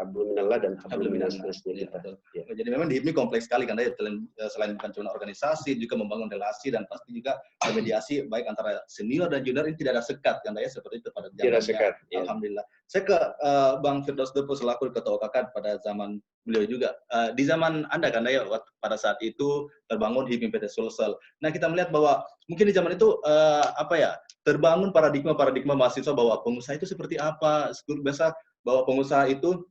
hablum minallah dan hablum minas kita. Jadi memang di HIPMI kompleks sekali kan, selain bukan cuma organisasi, juga membangun relasi dan pasti juga mediasi baik antara senior dan junior, ini tidak ada sekat kan ya, seperti itu pada zamannya. Alhamdulillah. Saya ke Bang Firdaus Depo selaku Ketua OKK pada zaman beliau juga. Di zaman Anda kan ya, pada saat itu terbangun HIPMI PT Sulsel. Nah, kita melihat bahwa mungkin di zaman itu terbangun paradigma mahasiswa bahwa pengusaha itu seperti apa. Biasa bahwa pengusaha itu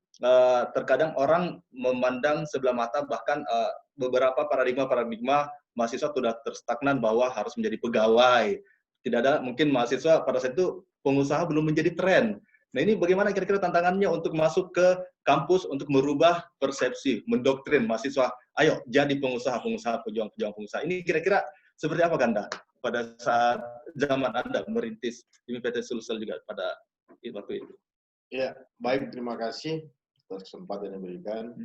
terkadang orang memandang sebelah mata, bahkan beberapa paradigma mahasiswa sudah terstagnan bahwa harus menjadi pegawai. Tidak ada, mungkin mahasiswa pada saat itu pengusaha belum menjadi tren. Nah ini bagaimana kira-kira tantangannya untuk masuk ke kampus untuk merubah persepsi, mendoktrin mahasiswa, ayo jadi pengusaha, pejuang-pejuang pengusaha. Ini kira-kira seperti apa Ganda pada saat zaman Anda merintis PT Sulsel juga pada waktu itu? Ya, baik, terima kasih atas kesempatan yang diberikan.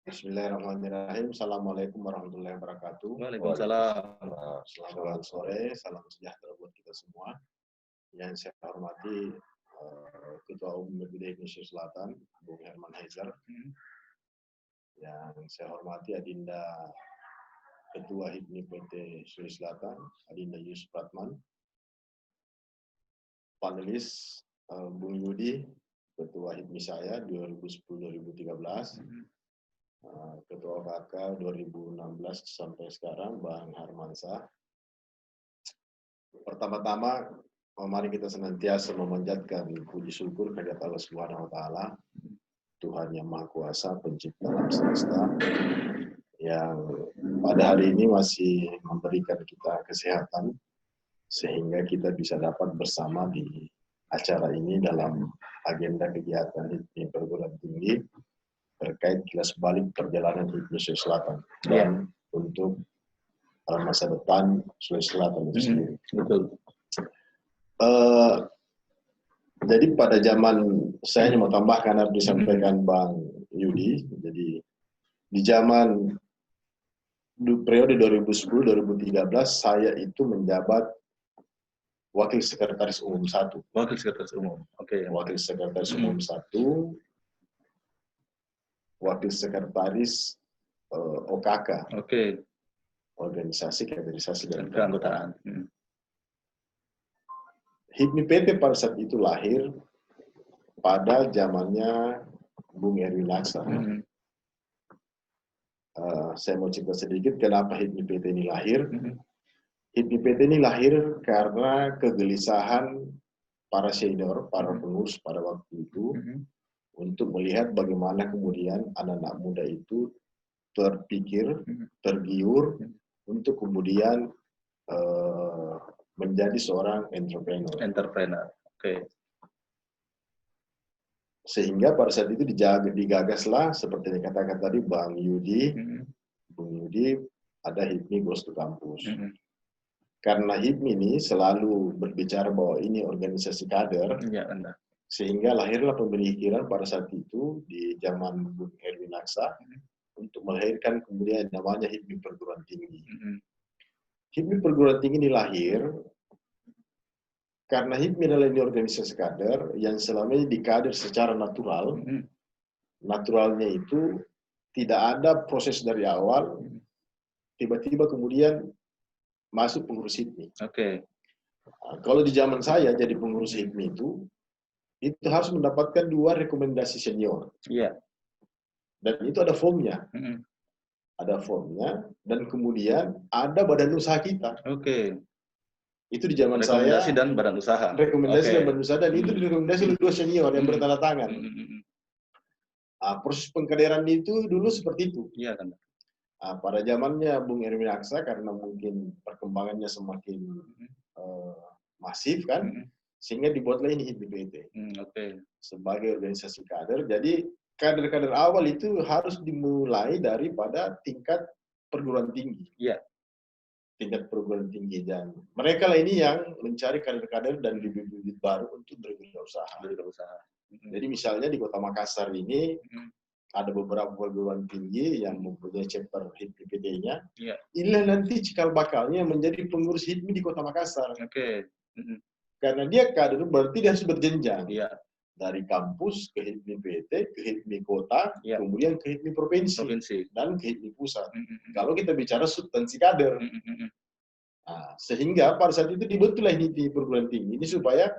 Bismillahirrahmanirrahim. Assalamualaikum warahmatullahi wabarakatuh. Waalaikumsalam. Selamat sore, salam sejahtera buat kita semua. Yang saya hormati Ketua Umum BPD Indonesia Selatan, Bung Herman Heizer. Yang saya hormati Adinda Ketua HIPMI PT Sulawesi Selatan, Adinda Yusuf Pratman. Panelis Bung Yudi, Ketua HIPMI saya 2010-2013. Ketua KK 2016 sampai sekarang, Bang Harmansyah. Pertama-tama, mari kita senantiasa memanjatkan puji syukur kepada Allah Subhanahu wa Ta'ala, Tuhan yang Maha Kuasa, Pencipta alam semesta, yang pada hari ini masih memberikan kita kesehatan sehingga kita bisa dapat bersama di acara ini dalam agenda kegiatan HIPMI perguruan tinggi terkait kilas balik perjalanan HIPMI Sulawesi Selatan dan untuk masa depan Sulawesi Selatan itu sendiri. Betul. Jadi pada zaman, saya hanya mau tambahkan harus disampaikan Bang Yudi, jadi di zaman periode 2010-2013 saya itu menjabat Wakil Sekretaris Umum 1. Wakil Sekretaris Umum. Oke. Wakil Sekretaris Umum 1, Wakil Sekretaris OKK. Oke. Organisasi Kaderisasi dan Keanggotaan. HIPMI PT pada saat itu lahir pada zamannya Bung Erwin Aksa. Saya mau cerita sedikit kenapa HIPMI PT ini lahir. HIPMI PT ini lahir karena kegelisahan para senior, para pengurus pada waktu itu untuk melihat bagaimana kemudian anak-anak muda itu terpikir, tergiur untuk kemudian menjadi seorang entrepreneur. Oke. Sehingga pada saat itu digagaslah seperti yang katakan tadi Bang Yudi, Bung Yudi, ada HIPMI Goes to Campus. Karena HIPMI ini selalu berbicara bahwa ini organisasi kader, sehingga lahirlah pemikiran pada saat itu di zaman Bung Erwin Aksa untuk melahirkan kemudian namanya HIPMI Perguruan Tinggi. HIPMI Perguruan Tinggi ini lahir karena HIPMI adalah ini organisasi kader yang selama ini dikader secara natural. Naturalnya itu tidak ada proses dari awal, tiba-tiba kemudian masuk pengurus HIPMI. Oke. Nah, kalau di zaman saya jadi pengurus HIPMI itu harus mendapatkan 2 rekomendasi senior. Iya. Dan itu ada formnya. Ada formnya, dan kemudian ada badan usaha kita. Oke. Itu di zaman saya. Rekomendasi dan badan usaha. Rekomendasi dan badan usaha, dan itu direkomendasi oleh 2 senior yang bertanda tangan. Nah, proses pengkaderan itu dulu seperti itu. Iya kan. Nah, pada zamannya Bung Erwin Aksa, karena mungkin perkembangannya semakin masif kan, sehingga dibuatlah ini HIPMI PT. Sebagai organisasi kader. Jadi kader-kader awal itu harus dimulai daripada tingkat perguruan tinggi. Iya. Tingkat perguruan tinggi, dan mereka lah ini yang mencari kader-kader dan bibit-bibit baru untuk berwirausaha. Jadi misalnya di Kota Makassar ini ada beberapa perguruan tinggi yang mempunyai chapter HIPMI PT-nya. Inilah nanti cikal bakalnya menjadi pengurus HIPMI di Kota Makassar. Karena dia kader berarti dia harus berjenjang. Dari kampus ke HIPMI PT, ke HIPMI kota, kemudian ke HIPMI provinsi, dan ke HIPMI pusat. Kalau kita bicara substansi kader. Nah, sehingga pada saat itu dibentuklah ini di perguruan tinggi ini supaya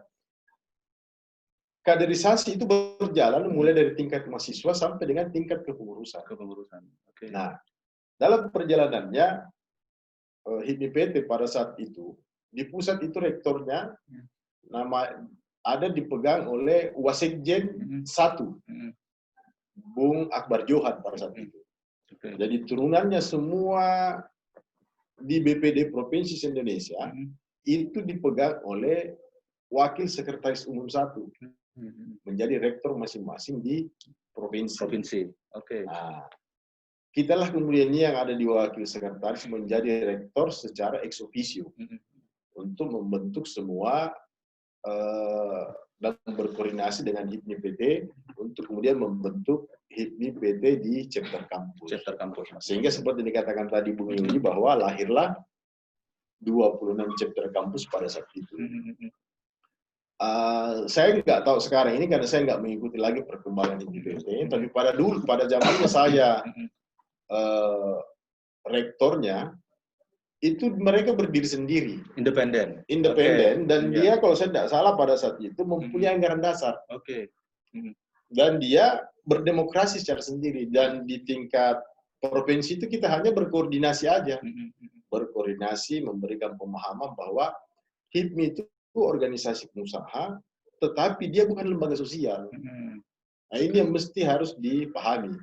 kaderisasi itu berjalan mulai dari tingkat mahasiswa sampai dengan tingkat kepengurusan. Nah, dalam perjalanannya HIPMI PT pada saat itu di pusat itu rektornya ada dipegang oleh Wasekjen 1. Bung Akbar Johan pada saat itu. Jadi turunannya semua di BPD Provinsi Indonesia itu dipegang oleh Wakil Sekretaris Umum 1 menjadi rektor masing-masing di provinsi. Nah, kitalah kemudian yang ada di Wakil Sekretaris menjadi rektor secara ex officio untuk membentuk semua dan berkoordinasi dengan HIPMI PT untuk kemudian membentuk HIPMI PT di chapter kampus. Sehingga seperti dikatakan tadi Bung Yuli bahwa lahirlah 26 chapter kampus pada saat itu. Saya nggak tahu sekarang ini karena saya nggak mengikuti lagi perkembangan HIPMI PT, tapi pada zamannya saya rektornya, itu mereka berdiri sendiri, independen, dan dia kalau saya tidak salah pada saat itu mempunyai anggaran dasar, dan dia berdemokrasi secara sendiri, dan di tingkat provinsi itu kita hanya berkoordinasi aja, berkoordinasi memberikan pemahaman bahwa HIPMI itu organisasi pengusaha, tetapi dia bukan lembaga sosial. Nah ini yang mesti harus dipahami.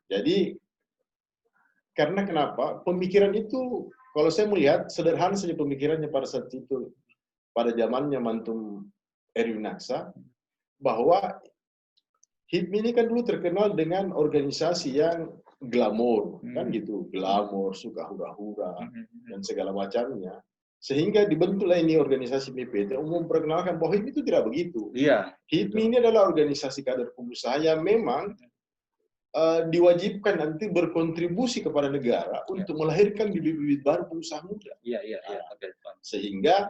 Jadi karena kenapa pemikiran itu, kalau saya melihat sederhana saja pemikirannya pada saat itu, pada zamannya Mantum Erwin Aksa, bahwa HIPMI ini kan dulu terkenal dengan organisasi yang glamor, kan gitu, glamor, suka hura-hura, dan segala macamnya. Sehingga dibentuklah ini organisasi BPT umum memperkenalkan bahwa HIPMI itu tidak begitu. HIPMI ini adalah organisasi kader pengusaha yang memang diwajibkan nanti berkontribusi kepada negara untuk melahirkan bibit-bibit baru pengusaha muda. Sehingga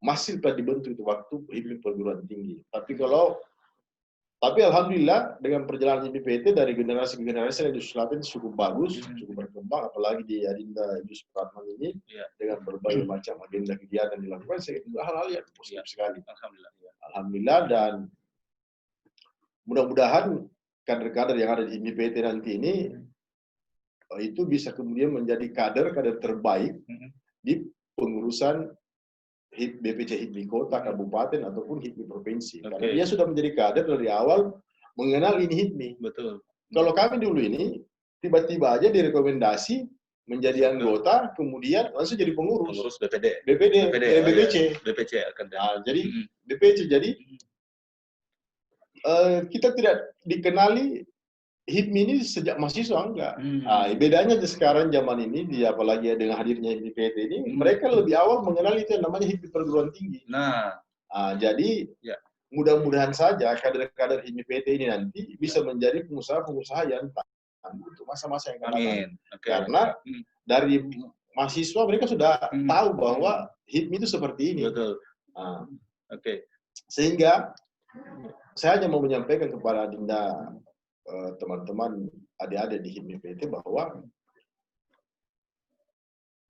masih telah dibentuk itu waktu HIPMI perguruan tinggi. Tapi alhamdulillah dengan perjalanan HIPMI PT dari generasi ke generasi yang di Selatan cukup bagus, cukup berkembang, apalagi di Adinda Idrus Supratman ini dengan berbagai macam agenda kegiatan dilakukan, saya kira hal-hal yang positif sekali. Alhamdulillah, dan mudah-mudahan kader-kader yang ada di HIPMI PT nanti ini itu bisa kemudian menjadi kader-kader terbaik di pengurusan BPC HIPMI kota, kabupaten, ataupun HIPMI provinsi. Karena dia sudah menjadi kader dari awal mengenal ini HIPMI. Kalau kami dulu ini, tiba-tiba aja direkomendasi menjadi anggota, kemudian langsung jadi pengurus. BPC. Nah, jadi BPC. Jadi kita tidak dikenali HIPMI ini sejak mahasiswa, enggak. Bedanya sekarang zaman ini, apalagi dengan hadirnya HIPMI PT ini, mereka lebih awal mengenal itu yang namanya HIPMI perguruan tinggi. Jadi mudah-mudahan saja kader-kader HIPMI PT ini nanti bisa menjadi pengusaha-pengusaha yang tangguh untuk masa-masa yang akan datang. Karena dari mahasiswa mereka sudah tahu bahwa HIPMI itu seperti ini. Sehingga saya hanya mau menyampaikan kepada Adinda, teman-teman adik-adik di HIPMI PT bahwa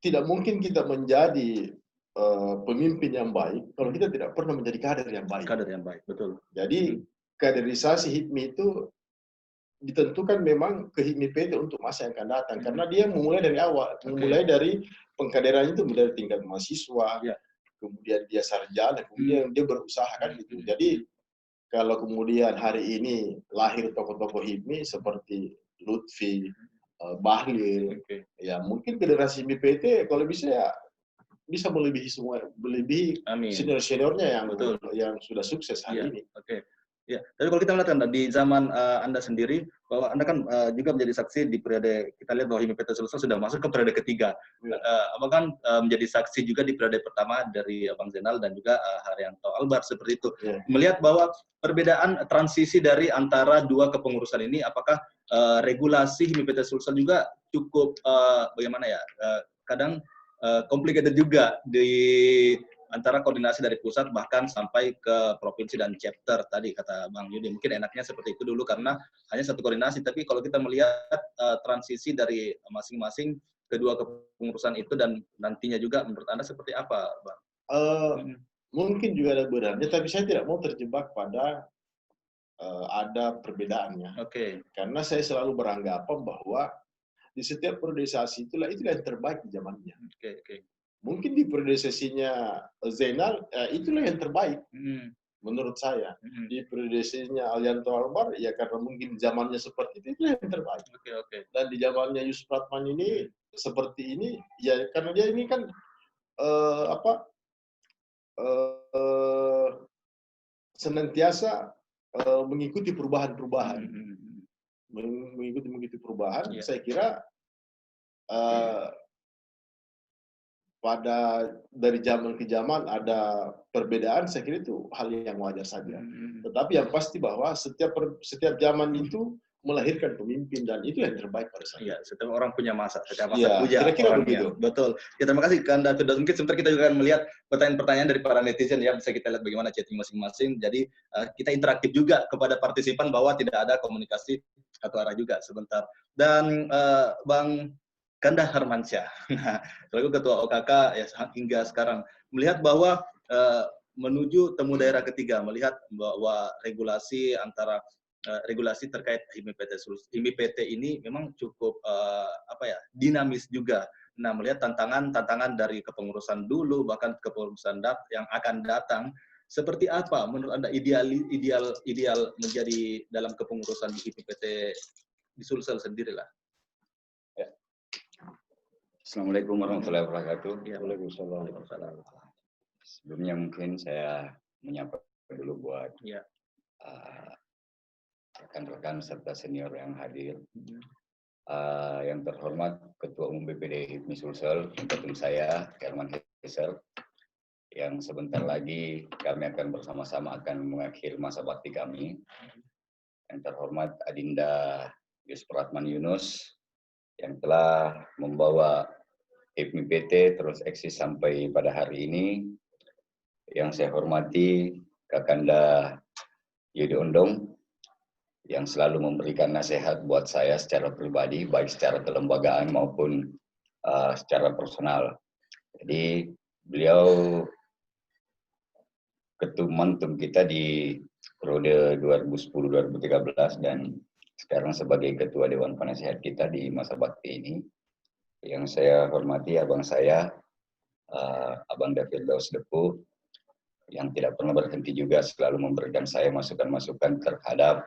tidak mungkin kita menjadi pemimpin yang baik kalau kita tidak pernah menjadi kader yang baik. Jadi kaderisasi HIPMI itu ditentukan memang ke HIPMI PT untuk masa yang akan datang, karena dia memulai dari awal, memulai dari pengkaderan itu dari tingkat mahasiswa, kemudian dia sarjana, kemudian dia berusaha kan gitu. Jadi kalau kemudian hari ini lahir tokoh-tokoh HIPMI seperti Lutfi, Bahlil, ya mungkin generasi HIPMI PT kalau bisa ya bisa melebihi senior-seniornya yang sudah sukses hari ini. Ya, tapi kalau kita melihat di zaman Anda sendiri, bahwa Anda kan juga menjadi saksi di periode, kita lihat bahwa HIPMI PT Sulsel sudah masuk ke periode ketiga. Abang kan menjadi saksi juga di periode pertama dari Abang Zainal dan juga Haryanto Albar, seperti itu. Melihat bahwa perbedaan transisi dari antara dua kepengurusan ini, apakah regulasi HIPMI PT Sulsel juga cukup, bagaimana ya, kadang complicated juga di antara koordinasi dari pusat bahkan sampai ke provinsi dan chapter tadi kata Bang Yudi. Mungkin enaknya seperti itu dulu karena hanya satu koordinasi, tapi kalau kita melihat transisi dari masing-masing kedua kepengurusan itu dan nantinya juga menurut Anda seperti apa, Bang? Mungkin juga ada benarnya, tapi saya tidak mau terjebak pada ada perbedaannya. Karena saya selalu beranggapan bahwa di setiap priorisasi itulah yang terbaik di zamannya. Mungkin di priorisasinya Zainal itulah yang terbaik. menurut saya di predesinya Alianto Albar ya karena mungkin zamannya seperti itu yang terbaik. Dan di zamannya Yus Pratman ini seperti ini ya karena dia ini kan senantiasa mengikuti perubahan-perubahan. Mengikuti perubahan, saya kira pada dari zaman ke zaman ada perbedaan, saya kira itu hal yang wajar saja. Tetapi yang pasti bahwa setiap zaman itu melahirkan pemimpin dan itu yang terbaik pada saya. Iya, setiap orang punya masa, setiap masa punya kira-kira orangnya. begitu. Betul. Ya, terima kasih Kanda Firdaus. Mungkin sebentar kita juga akan melihat pertanyaan-pertanyaan dari para netizen ya, bisa kita lihat bagaimana chatting masing-masing. Jadi kita interaktif juga kepada partisipan bahwa tidak ada komunikasi satu arah juga sebentar. Dan Bang Kanda Harmansyah, selaku Ketua OKK ya hingga sekarang melihat bahwa menuju temu daerah ketiga, melihat bahwa regulasi antara regulasi terkait HIMI-PT ini memang cukup dinamis juga. Nah, melihat tantangan dari kepengurusan dulu bahkan kepengurusan yang akan datang, seperti apa menurut Anda ideal menjadi dalam kepengurusan di HIMI-PT di Sulsel sendirilah? Ya. Assalamualaikum warahmatullahi wabarakatuh. Waalaikumsalam. Sebelumnya mungkin saya menyapa dulu buat rekan-rekan serta senior yang hadir. Yang terhormat Ketua Umum BPD HIPMI Sulsel, ketum saya Herman Heiser, yang sebentar lagi kami akan bersama-sama akan mengakhiri masa bakti kami. Yang terhormat Adinda Yus Pratman Yunus, yang telah membawa HIPMI-PT terus eksis sampai pada hari ini. Yang saya hormati Kakanda Yudi Ondong, yang selalu memberikan nasihat buat saya secara pribadi, baik secara kelembagaan maupun secara personal. Jadi beliau ketum kita di periode 2010-2013 dan sekarang sebagai Ketua Dewan Penasehat kita di masa bakti ini. Yang saya hormati abang saya, Abang Firdaus Depu, yang tidak pernah berhenti juga selalu memberikan saya masukan-masukan terhadap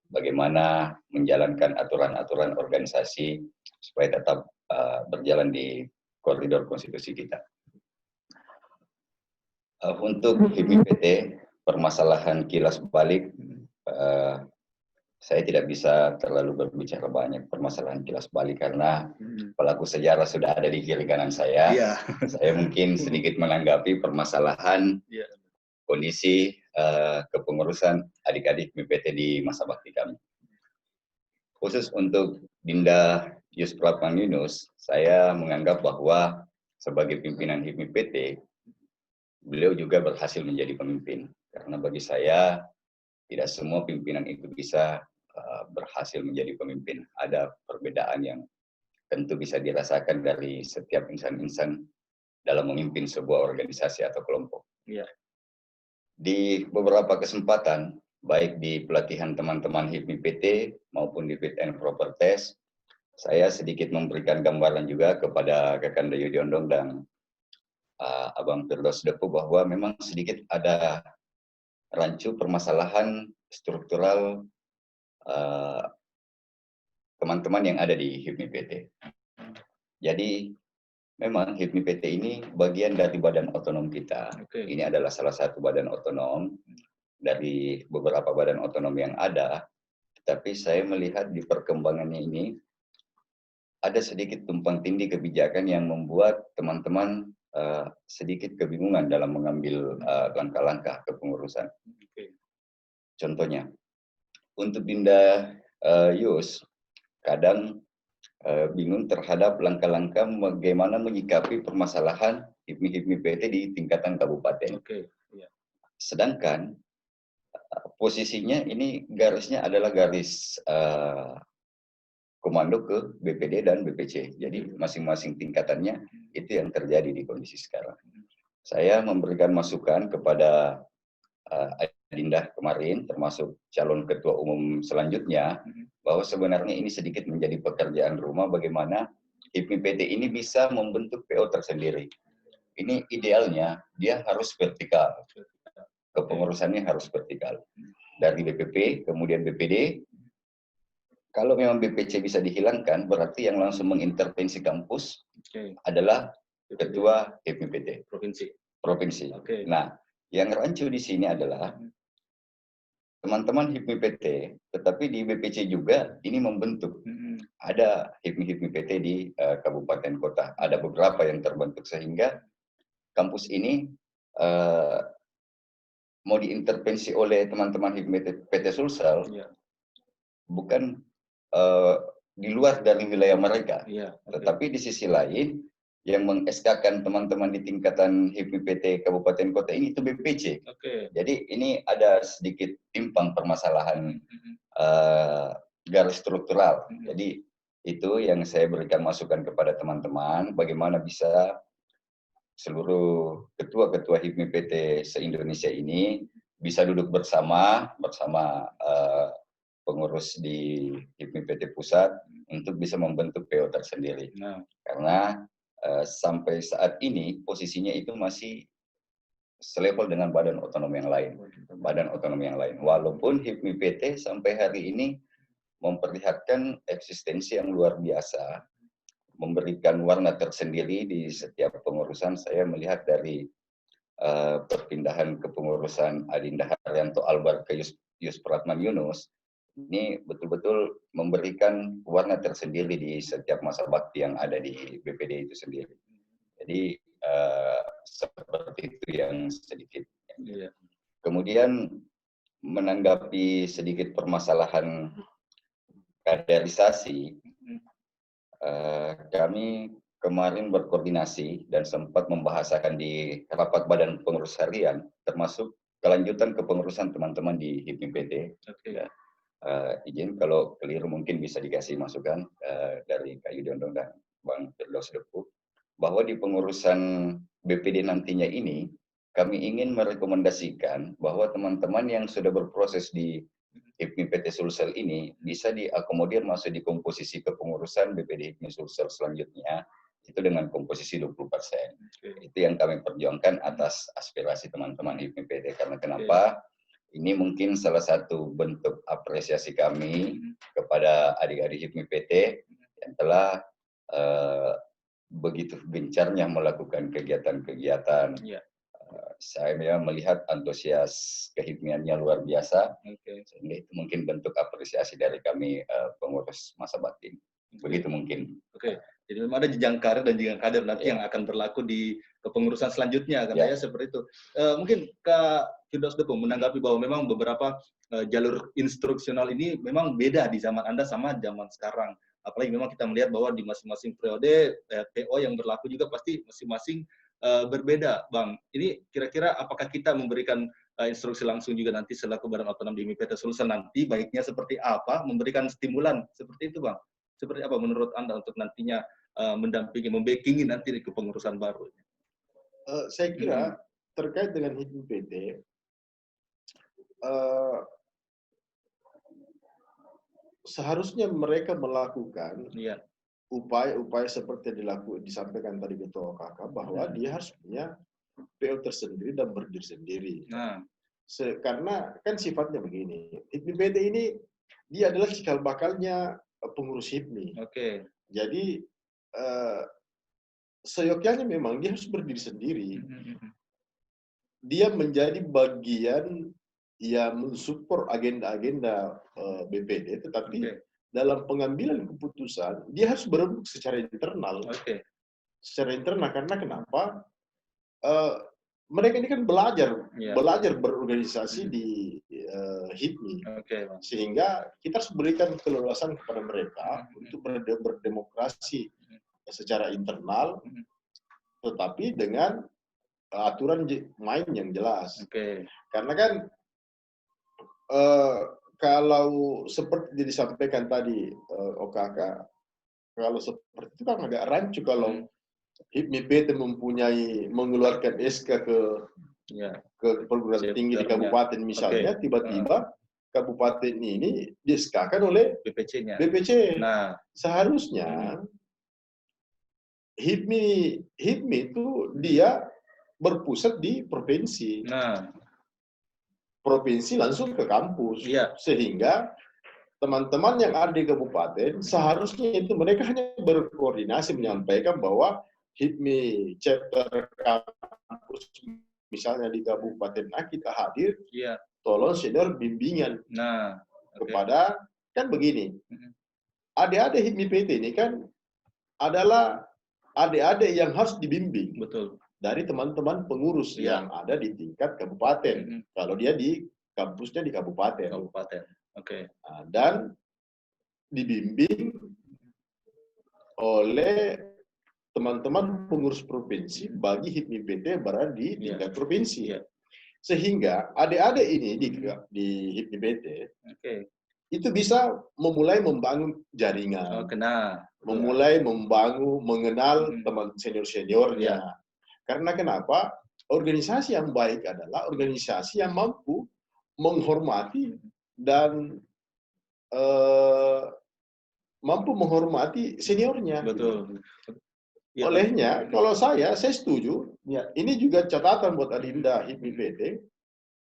bagaimana menjalankan aturan-aturan organisasi supaya tetap berjalan di koridor konstitusi kita. Untuk HIPMI-PT, permasalahan kilas balik, saya tidak bisa terlalu berbicara banyak permasalahan kilas balik karena pelaku sejarah sudah ada di kiri kanan saya. Saya mungkin sedikit menanggapi permasalahan kondisi kepengurusan adik-adik HIPMI-PT di masa bakti kami. Khusus untuk Dinda Yus Pratman Yunus, saya menganggap bahwa sebagai pimpinan HIPMI-PT, beliau juga berhasil menjadi pemimpin. Karena bagi saya, tidak semua pimpinan itu bisa berhasil menjadi pemimpin. Ada perbedaan yang tentu bisa dirasakan dari setiap insan-insan dalam memimpin sebuah organisasi atau kelompok. Di beberapa kesempatan, baik di pelatihan teman-teman HIPMI-PT maupun di fit and proper test, saya sedikit memberikan gambaran juga kepada Kakanda Yudi Ondong dan Abang Firdaus Depu bahwa memang sedikit ada rancu permasalahan struktural teman-teman yang ada di HIPMI-PT. Jadi memang HIPMI-PT ini bagian dari badan otonom kita. Ini adalah salah satu badan otonom dari beberapa badan otonom yang ada. Tapi saya melihat di perkembangannya ini ada sedikit tumpang tindih kebijakan yang membuat teman-teman sedikit kebingungan dalam mengambil langkah-langkah kepengurusan. Contohnya, untuk Dinda Yus, kadang bingung terhadap langkah-langkah bagaimana menyikapi permasalahan HIPMI-PT di tingkatan kabupaten. Sedangkan posisinya ini garisnya adalah garis komando ke BPD dan BPC. Jadi masing-masing tingkatannya itu yang terjadi di kondisi sekarang. Saya memberikan masukan kepada Adinda kemarin, termasuk calon ketua umum selanjutnya, bahwa sebenarnya ini sedikit menjadi pekerjaan rumah bagaimana HIPMI-PT ini bisa membentuk PO tersendiri. Ini idealnya dia harus vertikal. kepengurusannya harus vertikal. Dari BPP, kemudian BPD. Kalau memang BPC bisa dihilangkan, berarti yang langsung mengintervensi kampus adalah ketua HIPMI-PT. Provinsi. Nah, yang rancu di sini adalah teman-teman HIPMI-PT, tetapi di BPC juga ini membentuk. Ada HIPMI-PT di kabupaten kota. Ada beberapa yang terbentuk sehingga kampus ini mau diintervensi oleh teman-teman HIPMI-PT Sulsel, bukan di luar dari wilayah mereka. Tetapi di sisi lain, yang meng-SK-kan teman-teman di tingkatan HIPMI-PT Kabupaten Kota ini itu BPC. Jadi ini ada sedikit timpang permasalahan garis struktural. Jadi itu yang saya berikan masukan kepada teman-teman, bagaimana bisa seluruh ketua-ketua HIPMI-PT se-Indonesia ini bisa duduk bersama pengurus di HIPMI-PT Pusat untuk bisa membentuk PO tersendiri. Karena sampai saat ini posisinya itu masih selevel dengan badan otonom yang lain. Walaupun HIPMI-PT sampai hari ini memperlihatkan eksistensi yang luar biasa, memberikan warna tersendiri di setiap pengurusan. Saya melihat dari perpindahan kepengurusan Adinda Haryanto Albar ke Yus Pratman Yunus, ini betul-betul memberikan warna tersendiri di setiap masa bakti yang ada di BPD itu sendiri. Jadi seperti itu yang sedikit. Kemudian menanggapi sedikit permasalahan kaderisasi, kami kemarin berkoordinasi dan sempat membahasakan di rapat badan pengurus harian, termasuk kelanjutan kepengurusan teman-teman di HIPMI-PT. Izin kalau keliru mungkin bisa dikasih masukan dari Kak Yudhoyono dan Bang Firdaus Depu, bahwa di pengurusan BPD nantinya ini, kami ingin merekomendasikan bahwa teman-teman yang sudah berproses di HIPMI-PT Sulsel ini bisa diakomodir masuk di komposisi kepengurusan BPD HIPMI Sulsel selanjutnya, itu dengan komposisi 20%. Itu yang kami perjuangkan atas aspirasi teman-teman HIPMI-PT. Karena kenapa? Ini mungkin salah satu bentuk apresiasi kami kepada adik-adik HIPMI-PT yang telah begitu gencarnya melakukan kegiatan-kegiatan. Saya melihat antusias kehipmiannya luar biasa, sehingga itu mungkin bentuk apresiasi dari kami pengurus masa bakti. Begitu mungkin. Jadi memang ada jenjang karir dan jenjang kader nanti yang akan berlaku di kepengurusan selanjutnya, kan ya seperti itu. Mungkin Kak Firdaus Depu menanggapi bahwa memang beberapa jalur instruksional ini memang beda di zaman Anda sama zaman sekarang. Apalagi memang kita melihat bahwa di masing-masing periode PO yang berlaku juga pasti masing-masing berbeda, Bang. Ini kira-kira apakah kita memberikan instruksi langsung juga nanti selaku Badan Otonom di HIPMI-PT Sulsel nanti baiknya seperti apa, memberikan stimulan seperti itu, Bang? Seperti apa menurut Anda untuk nantinya mendampingi, membackingi nanti di kepengurusan baru? Saya kira terkait dengan HIPMI-PT, seharusnya mereka melakukan upaya-upaya seperti yang disampaikan tadi Ketua OKK, bahwa dia harus punya PO tersendiri dan berdiri sendiri. Karena kan sifatnya begini, HIPMI-PT ini dia adalah cikal bakalnya pengurus HIPMI. Jadi seyogyanya memang dia harus berdiri sendiri. Dia menjadi bagian yang mensupport agenda-agenda BPD, tetapi dalam pengambilan keputusan dia harus berembuk secara internal. Secara internal, karena kenapa? Mereka ini kan belajar berorganisasi di HIPMI, sehingga kita harus berikan keleluasan kepada mereka untuk berdemokrasi secara internal, tetapi dengan aturan main yang jelas. Karena kan kalau seperti disampaikan tadi OKK, kalau seperti itu kan agak rancu kalau HIPMI-PT mengeluarkan SK ke perguruan tinggi di kabupaten misalnya, tiba-tiba kabupaten ini di-SK-kan oleh BPC. Seharusnya HIPMI itu dia berpusat di provinsi. provinsi langsung ke kampus. Iya. Sehingga teman-teman yang ada di kabupaten seharusnya itu mereka hanya berkoordinasi menyampaikan bahwa HIPMI chapter kampus misalnya di Kabupaten A kita hadir, Iya. tolong senior bimbingan kepada, kan begini, adik-adik HIPMI PT ini kan adalah adik-adik yang harus dibimbing. Betul. Dari teman-teman pengurus yang ada di tingkat kabupaten. Kalau dia di kampusnya di kabupaten. Nah, dan dibimbing oleh teman-teman pengurus provinsi bagi HIPMI PT berada di tingkat provinsi. Sehingga adik-adik ini di HIPMI PT itu bisa memulai membangun jaringan. Memulai mengenal teman senior-seniornya. Karena kenapa? Organisasi yang baik adalah organisasi yang mampu menghormati dan mampu menghormati seniornya. Betul. Ya, Olehnya, kalau saya setuju. Ini juga catatan buat Adinda HIPMI PT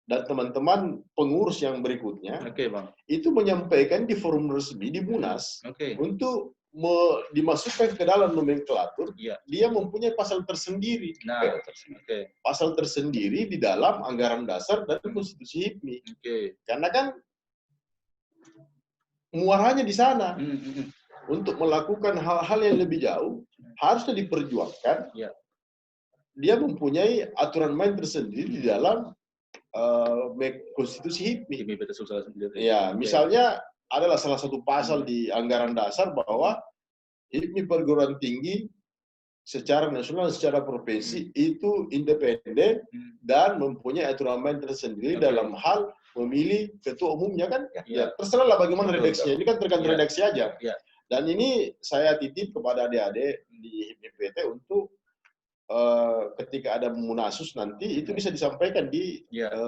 dan teman-teman pengurus yang berikutnya. Bang. Itu menyampaikan di forum resmi di Munas untuk dimasukkan ke dalam nomenklatur, dia mempunyai pasal tersendiri. Pasal tersendiri di dalam anggaran dasar dan konstitusi HIPMI. Karena kan muaranya di sana. Untuk melakukan hal-hal yang lebih jauh, harusnya diperjuangkan. Dia mempunyai aturan main tersendiri di dalam konstitusi HIPMI. Ya, misalnya adalah salah satu pasal di anggaran dasar bahwa HIPMI perguruan tinggi secara nasional, secara provinsi itu independen dan mempunyai aturan main tersendiri dalam hal memilih ketua umumnya kan. Terserahlah bagaimana redaksinya. Ini kan tergantung redaksi aja. Dan ini saya titip kepada adik-adik di HIPMI PT untuk ketika ada munasus nanti itu bisa disampaikan di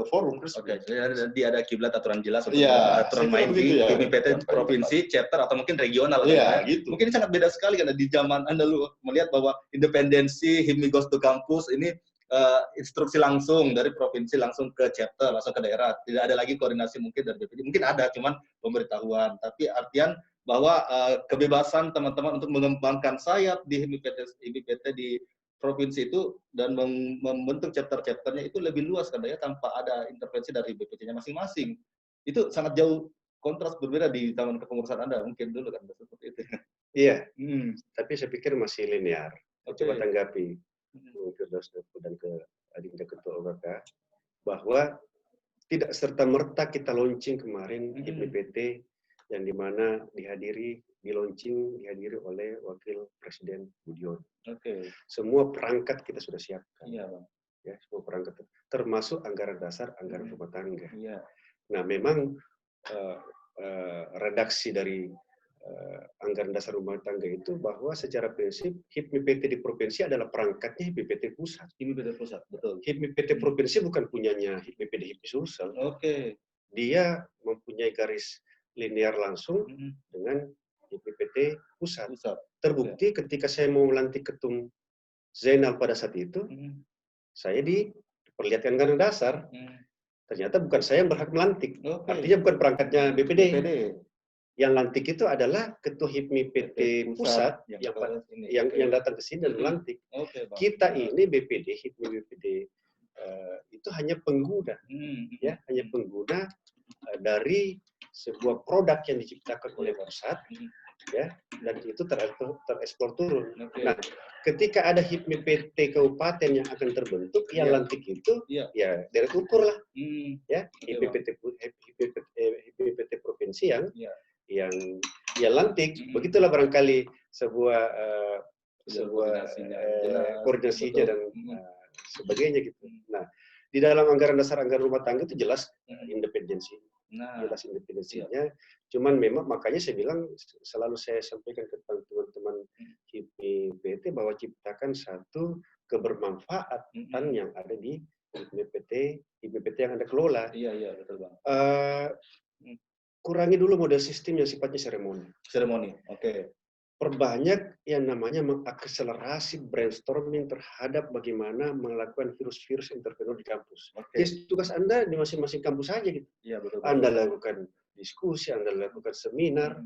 forum resmi. Jadi ada kiblat aturan jelas untuk aturan main di HIPMI PT provinsi, chapter atau mungkin regional. Gitu. Mungkin sangat beda sekali karena di zaman Anda lu melihat bahwa independensi HIPMI Goes to Campus ini instruksi langsung dari provinsi langsung ke chapter, langsung ke daerah. Tidak ada lagi koordinasi mungkin dari BPD. Mungkin ada, cuman pemberitahuan. Tapi artian bahwa kebebasan teman-teman untuk mengembangkan sayap di HIPMI PT di provinsi itu dan membentuk chapter-chapternya itu lebih luas kan ya, tanpa ada intervensi dari BPT-nya masing-masing. Itu sangat jauh kontras berbeda di zaman kepengurusan Anda mungkin dulu kan seperti itu. Iya. Tapi saya pikir masih linear. Coba tanggapi ke dan ke Adinda Ketua OKK bahwa tidak serta-merta kita launching kemarin HIPMI PT yang dimana dihadiri oleh Wakil Presiden Budiono. Semua perangkat kita sudah siapkan. Ya, semua perangkat, termasuk anggaran dasar, anggaran rumah tangga. Nah, memang redaksi dari anggaran dasar rumah tangga itu bahwa secara prinsip HIPMI PT di provinsi adalah perangkatnya HIPMI PT pusat. HIPMI PT pusat, betul. HIPMI PT provinsi bukan punyanya HIPMI PT HIPMI Sulsel. Dia mempunyai garis linear langsung dengan HIPMI PT pusat. Terbukti ketika saya mau melantik ketum Zainal pada saat itu, saya diperlihatkan anggaran dasar. Ternyata bukan saya yang berhak melantik. Artinya bukan perangkatnya BPD. Yang lantik itu adalah ketua HIPMI PT pusat yang datang ke sini dan melantik. Kita ini BPD, HIPMI BPD itu hanya pengguna, ya, hanya pengguna dari sebuah produk yang diciptakan oleh pusat, ya, dan itu terekspor turun. Nah, ketika ada HIPMI PT kabupaten yang akan terbentuk, yang lantik itu, ya direct ukur lah, ya, HIPMI PT provinsi yang lantik. Begitulah barangkali sebuah koordinasinya dan sebagainya gitu. Nah, di dalam anggaran dasar anggaran rumah tangga itu jelas independensi. Jelas independensinya. Cuman memang makanya saya bilang, selalu saya sampaikan ke teman-teman HIPMI PT bahwa ciptakan satu kebermanfaatan yang ada di HIPMI PT yang Anda kelola. Iya, betul Bang. Kurangi dulu model sistem yang sifatnya seremoni. Oke. perbanyak yang namanya mengakselerasi brainstorming terhadap bagaimana melakukan virus-virus entrepreneur di kampus. Jadi tugas Anda di masing-masing kampus saja gitu. Iya, betul. Anda lakukan diskusi, Anda lakukan seminar.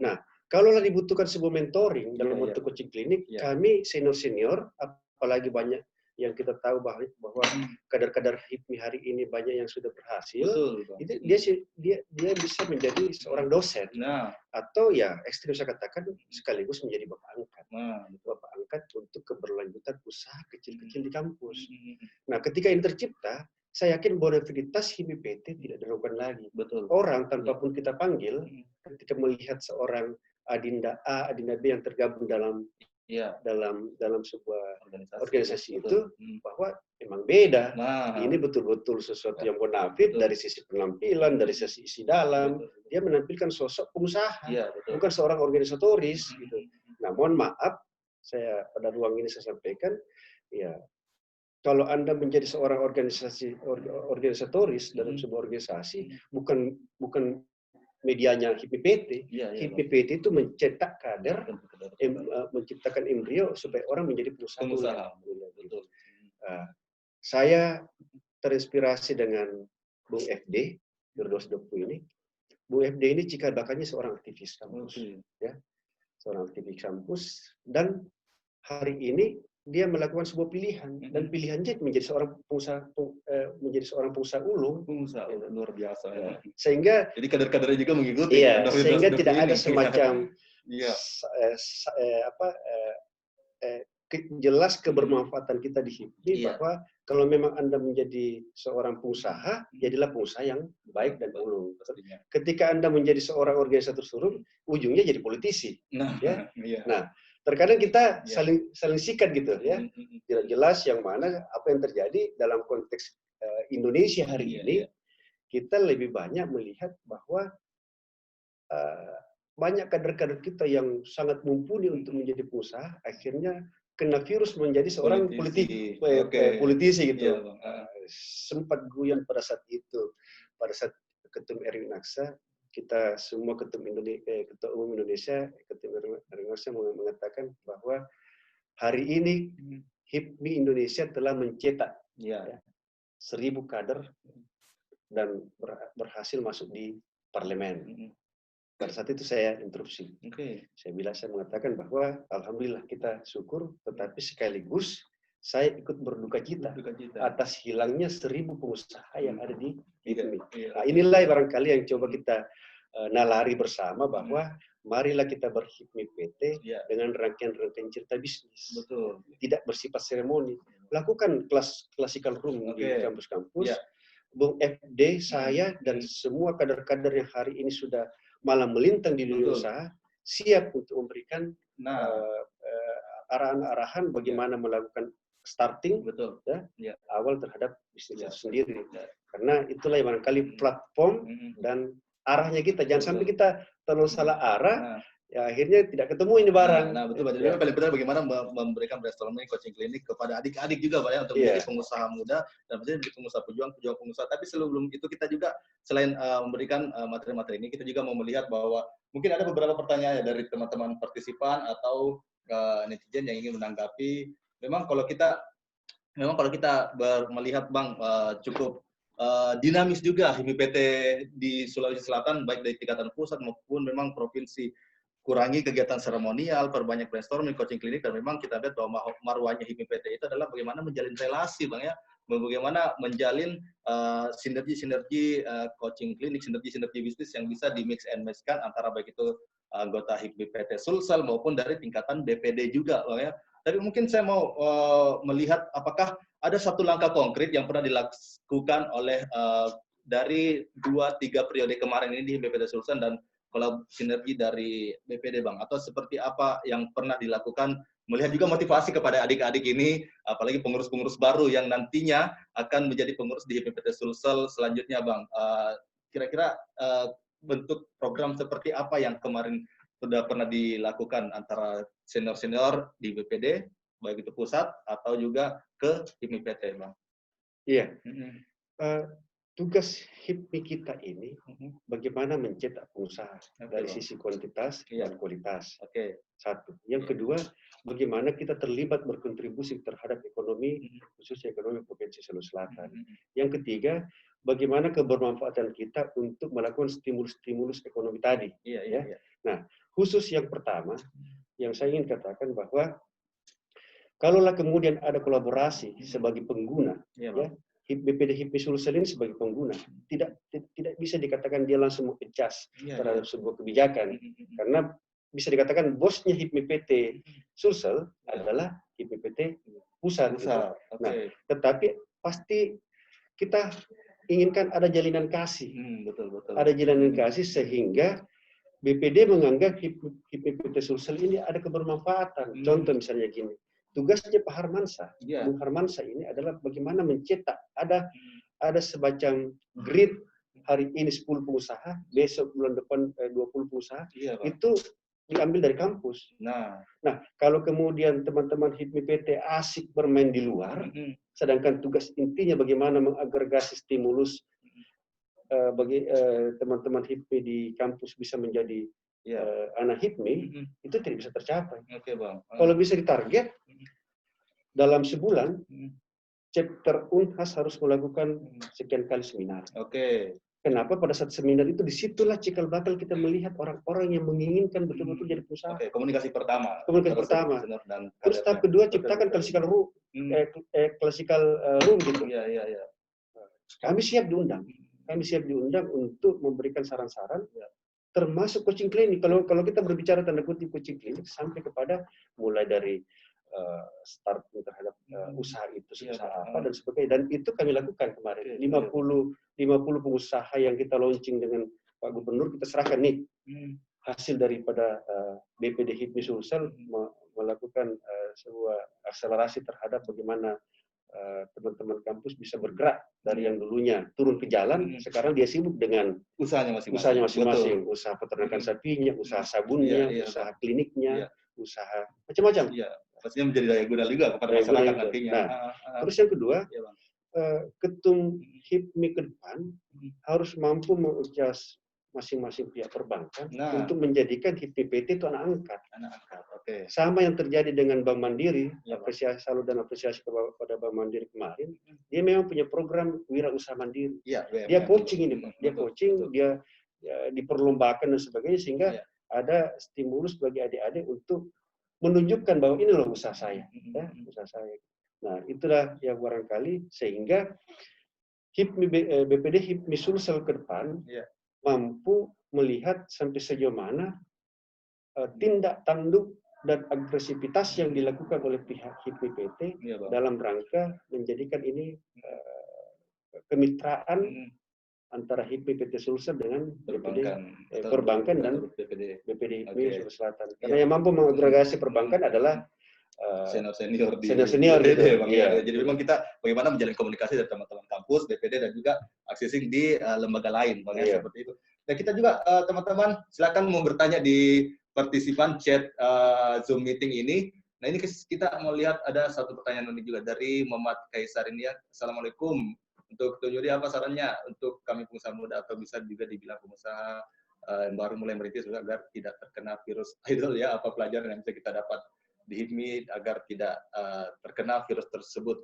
Nah, kalau dibutuhkan sebuah mentoring dalam bentuk coaching klinik, kami senior-senior, apalagi banyak yang kita tahu bahwa kadar-kadar HIPMI hari ini banyak yang sudah berhasil, itu dia bisa menjadi seorang dosen, atau ya ekstrim saya katakan sekaligus menjadi bapak angkat, bapak angkat untuk keberlanjutan usaha kecil-kecil di kampus. Nah, ketika ini tercipta, saya yakin bonafilitas HIPMI-PT tidak dilakukan lagi. Orang tanpa pun kita panggil, ketika melihat seorang Adinda A, Adinda B yang tergabung dalam sebuah organisasi itu, bahwa memang beda. Ini betul-betul sesuatu yang bonafit dari sisi penampilan, dari sisi isi dalam. Dia menampilkan sosok pengusaha, bukan seorang organisatoris. Gitu. Nah, mohon maaf, saya pada ruang ini saya sampaikan, ya kalau Anda menjadi seorang organisatoris dalam sebuah organisasi, bukan medianya HIPMI-PT. HIPMI-PT itu mencetak kader, menciptakan embrio supaya orang menjadi pengusaha. Saya terinspirasi dengan Bung FD, Firdaus Depu ini. Bung FD ini cikal bakalnya seorang aktivis kampus, ya, seorang aktivis kampus, dan hari ini dia melakukan sebuah pilihan, dan pilihannya menjadi seorang pengusaha ulung. Luar biasa. Ya. Sehingga jadi kader-kadernya juga mengikuti. Iya, sehingga tidak ada semacam jelas kebermanfaatan kita di HIPMI bahwa kalau memang Anda menjadi seorang pengusaha, jadilah pengusaha yang baik dan ulung. Ketika Anda menjadi seorang organisator suruh, ujungnya jadi politisi. Nah, terkadang kita saling sikat gitu ya, tidak jelas yang mana apa yang terjadi dalam konteks Indonesia hari ini. Kita lebih banyak melihat bahwa banyak kader-kader kita yang sangat mumpuni untuk menjadi pengusaha, akhirnya kena virus menjadi seorang politisi gitu. Sempat guyon pada saat itu, pada saat Ketum Erwin Aksa, kita semua Ketua Umum Indonesia, Ketum Erwin Aksa mengatakan bahwa hari ini HIPMI Indonesia telah mencetak 1.000 kader dan berhasil masuk di parlemen. Pada saat itu saya interupsi. Saya mengatakan bahwa alhamdulillah kita syukur, tetapi sekaligus saya ikut berduka cita atas hilangnya 1.000 pengusaha yang ada di HIPMI. Nah, inilah barangkali yang coba kita nalari bersama, bahwa marilah kita berHIPMI-PT dengan rangkaian-rangkaian cerita bisnis. Tidak bersifat seremoni. Lakukan classical room di kampus-kampus. Bung FD, saya, dan semua kader-kader yang hari ini sudah malah melintang di dunia usaha, siap untuk memberikan arahan-arahan bagaimana melakukan starting awal terhadap bisnis itu sendiri. Karena itulah yang barangkali platform dan arahnya kita. Jangan sampai kita terlalu salah arah, ya akhirnya tidak ketemu ini barang. Nah, betul Pak. Jadi paling benar bagaimana memberikan brainstorming coaching klinik kepada adik-adik juga Pak ya, untuk menjadi pengusaha muda dan menjadi pengusaha pejuang pengusaha. Tapi sebelum itu kita juga selain memberikan materi-materi ini, kita juga mau melihat bahwa mungkin ada beberapa pertanyaan dari teman-teman partisipan atau netizen yang ingin menanggapi. Memang kalau kita melihat Bang cukup dinamis juga HIPMI-PT di Sulawesi Selatan, baik dari tingkatan pusat maupun memang provinsi. Kurangi kegiatan seremonial, perbanyak brainstorming, coaching klinik, dan memang kita lihat bahwa marwahnya HIPMI-PT itu adalah bagaimana menjalin relasi, Bang ya, bagaimana menjalin sinergi-sinergi coaching klinik, sinergi-sinergi bisnis yang bisa di mix and match-kan antara baik itu anggota HIPMI-PT Sulsel maupun dari tingkatan BPD juga, Bang ya. Tapi mungkin saya mau melihat apakah ada satu langkah konkret yang pernah dilakukan oleh dari 2-3 periode kemarin ini di BPD Sulsel dan kalau sinergi dari BPD Bang, atau seperti apa yang pernah dilakukan, melihat juga motivasi kepada adik-adik ini, apalagi pengurus-pengurus baru yang nantinya akan menjadi pengurus di HIPMI-PT Sulsel selanjutnya Bang. Kira-kira bentuk program seperti apa yang kemarin sudah pernah dilakukan antara senior-senior di BPD, baik itu pusat atau juga ke HIPMI-PT Bang? Iya. tugas HIPMI kita ini bagaimana mencetak pengusaha dari sisi kuantitas dan kualitas. Satu. Yang kedua, bagaimana kita terlibat berkontribusi terhadap ekonomi, khususnya ekonomi Provinsi Sulawesi Selatan. Yang ketiga, bagaimana kebermanfaatan kita untuk melakukan stimulus-stimulus ekonomi tadi. Nah, khusus yang pertama, yang saya ingin katakan bahwa kalaulah kemudian ada kolaborasi sebagai pengguna, BPD HIPMI Sulsel ini sebagai pengguna, tidak bisa dikatakan dia langsung adjust terhadap sebuah kebijakan, karena bisa dikatakan bosnya HIPMI PT Sulsel adalah HIPMI PT pusat. Nah, tetapi pasti kita inginkan ada jalinan kasih, ada jalinan kasih sehingga BPD menganggap HIPMI PT Sulsel ini ada kebermanfaatan. Contoh misalnya gini. Tugasnya Pak Harmansa, Bung Harmansa ini adalah bagaimana mencetak ada semacam grid hari ini 10 pengusaha, besok bulan depan 20 pengusaha, itu diambil dari kampus. Nah, kalau kemudian teman-teman HIPMI PT asik bermain di luar, sedangkan tugas intinya bagaimana mengagregasi stimulus bagi teman-teman HIPMI di kampus bisa menjadi anak HIPMI, itu tidak bisa tercapai. Kalau bisa ditarget, dalam sebulan, chapter Unhas harus melakukan sekian kali seminar. Kenapa pada saat seminar itu disitulah cikal bakal kita melihat orang-orang yang menginginkan betul-betul jadi pengusaha. Komunikasi pertama. Komunikasi pertama. Terus tahap kedua ciptakan classical room gitu. Kami siap diundang. Kami siap diundang untuk memberikan saran-saran, termasuk coaching klinik. Kalau kita berbicara tanda kutip coaching klinik sampai kepada mulai dari start terhadap usaha itu usaha apa dan sebagainya, dan itu kami lakukan kemarin 50 pengusaha yang kita launching dengan Pak Gubernur, kita serahkan nih hasil daripada BPD HIPMI Sulsel melakukan sebuah akselerasi terhadap bagaimana teman-teman kampus bisa bergerak dari yang dulunya turun ke jalan, sekarang dia sibuk dengan usahanya masing-masing, usaha peternakan sapinya, usaha sabunnya, usaha kliniknya, usaha macam-macam. Pastinya menjadi daya guna juga kepada masyarakat nantinya. Nah, terus yang kedua, ketum HIPMI ke depan harus mampu mengadjust masing-masing pihak perbankan untuk menjadikan HIPMI PT itu anak angkat. Sama yang terjadi dengan Bank Mandiri, apresiasi salut dan apresiasi kepada Bank Mandiri kemarin, dia memang punya program wirausaha mandiri. Dia coaching ini, Pak. Dia coaching, dia diperlombakan dan sebagainya, sehingga ada stimulus bagi adik-adik untuk menunjukkan bahwa ini loh usaha saya, usaha saya. Nah, itulah yang barangkali sehingga BPD HIPMI Sulsel ke depan mampu melihat sampai sejauh mana tindak tanduk dan agresivitas yang dilakukan oleh pihak HIPMI PT dalam rangka menjadikan ini kemitraan antara HIPMI PT Sulsel dengan perbankan dan BPD HIPMI Sulawesi Selatan. Karena yang mampu mengagregasi perbankan adalah senior gitu. Jadi memang kita bagaimana menjalin komunikasi dari teman-teman kampus, BPD dan juga accessing di lembaga lain, seperti itu. Dan kita juga teman-teman silakan mau bertanya di partisipan chat Zoom meeting ini. Nah, ini kita melihat ada satu pertanyaan ini juga dari Muhammad Kaisar ini ya. Assalamualaikum. Untuk Dr. Yudi, apa sarannya untuk kami pengusaha muda atau bisa juga dibilang pengusaha yang baru mulai merintis agar tidak terkena virus idol ya? Apa pelajaran yang bisa kita dapat di HIPMI agar tidak terkena virus tersebut?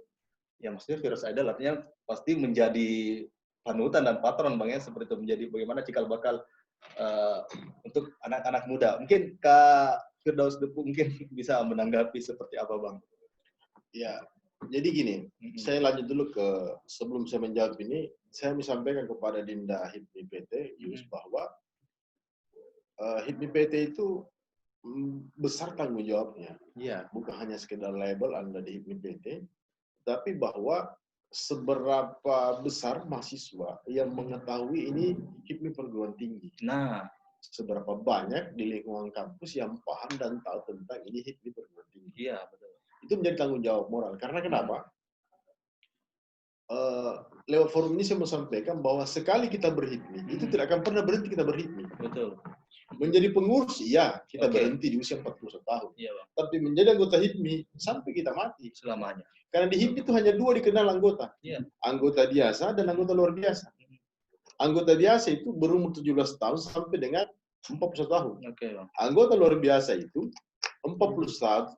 Ya maksudnya virus idol artinya pasti menjadi panutan dan patron Bang ya, seperti itu menjadi bagaimana cikal bakal untuk anak-anak muda. Mungkin Kak Firdaus Depu mungkin bisa menanggapi seperti apa Bang? Ya. Jadi gini, saya lanjut dulu sebelum saya menjawab ini, saya menyampaikan kepada Dinda HIPMI PT, Yus, bahwa HIPMI PT itu besar tanggung jawabnya. Bukan hanya sekedar label Anda di HIPMI PT, tapi bahwa seberapa besar mahasiswa yang mengetahui ini HIPMI perguruan tinggi. Nah, seberapa banyak di lingkungan kampus yang paham dan tahu tentang ini HIPMI perguruan tinggi. Iya, betul. Itu menjadi tanggung jawab moral. Karena kenapa? Lewat forum ini saya mau sampaikan bahwa sekali kita berHIPMI, itu tidak akan pernah berhenti kita berHIPMI. Betul. Menjadi pengurus, iya, kita berhenti di usia 41 tahun. Iya, Bang. Tapi menjadi anggota HIPMI, sampai kita mati. Selamanya. Karena di HIPMI itu hanya dua dikenal anggota. Iya. Anggota biasa dan anggota luar biasa. anggota biasa itu berumur 17 tahun sampai dengan 41 tahun. Oke, Bang. Anggota luar biasa itu 41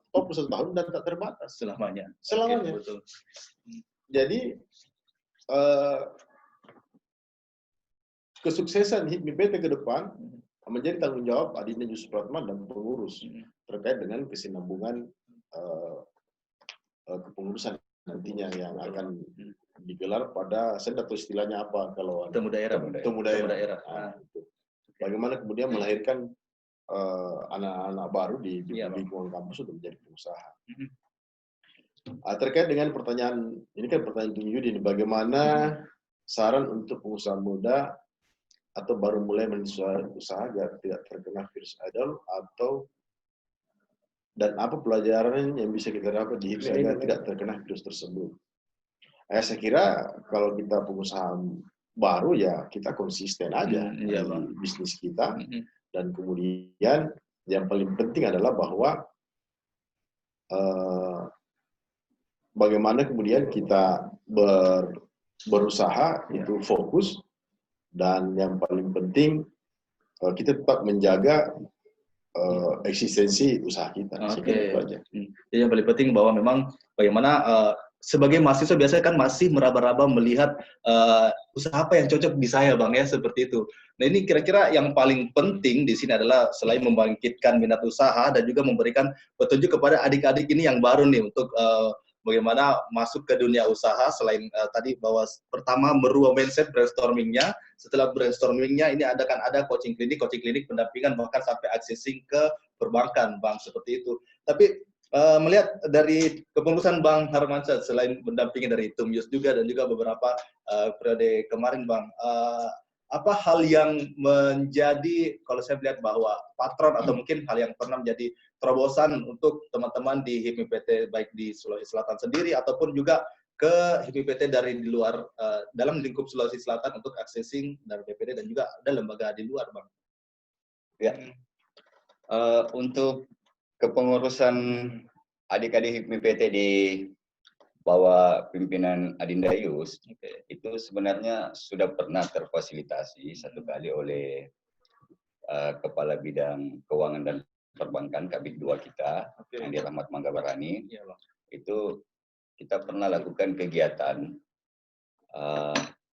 tahun dan tak terbatas. Selamanya. Selamanya. Oke, betul. Jadi kesuksesan HIPMI PT ke depan menjadi tanggung jawab Adinda Yusuf Pratman dan pengurus terkait dengan kesinambungan kepengurusan nantinya yang akan digelar pada, saya tahu istilahnya apa kalau Temu daerah. temu daerah. Nah, Itu. Bagaimana kemudian melahirkan anak-anak baru di lingkungan kampus untuk menjadi pengusaha. Terkait dengan pertanyaan, ini kan pertanyaan Tung Yudi, bagaimana saran untuk pengusaha muda atau baru mulai usaha agar tidak terkena virus idol, atau dan apa pelajaran yang bisa kita dapat di HIPMI agar tidak terkena virus tersebut? Saya kira kalau kita pengusaha baru ya kita konsisten aja di bisnis kita, dan kemudian yang paling penting adalah bahwa bagaimana kemudian kita berusaha itu fokus, dan yang paling penting kita tetap menjaga eksistensi usaha kita. Oke. Jadi yang paling penting bahwa memang bagaimana sebagai mahasiswa biasanya kan masih meraba-raba melihat usaha apa yang cocok di saya, Bang, ya, seperti itu. Nah, ini kira-kira yang paling penting di sini adalah selain membangkitkan minat usaha dan juga memberikan petunjuk kepada adik-adik ini yang baru nih untuk bagaimana masuk ke dunia usaha. Selain tadi bahwa pertama merubah mindset brainstormingnya, setelah brainstormingnya ini ada coaching klinik pendampingan, bahkan sampai accessing ke perbankan, Bang, seperti itu. Tapi melihat dari kepengurusan Bang Harmansyah, selain mendampingi dari Tum Yus juga dan juga beberapa periode kemarin, Bang, apa hal yang menjadi, kalau saya melihat bahwa patron atau mungkin hal yang pernah menjadi terobosan untuk teman-teman di HIPMI PT baik di Sulawesi Selatan sendiri ataupun juga ke HIPMI PT dari di luar, dalam lingkup Sulawesi Selatan untuk accessing dari BPD dan juga ada lembaga di luar, Bang? Ya, untuk kepengurusan adik-adik HIPMI PT di bawah pimpinan Adinda Yus, itu sebenarnya sudah pernah terfasilitasi satu kali oleh Kepala Bidang Keuangan dan Perbankan Kabid 2 kita, yang Rahmat Manggabarani. Itu kita pernah lakukan kegiatan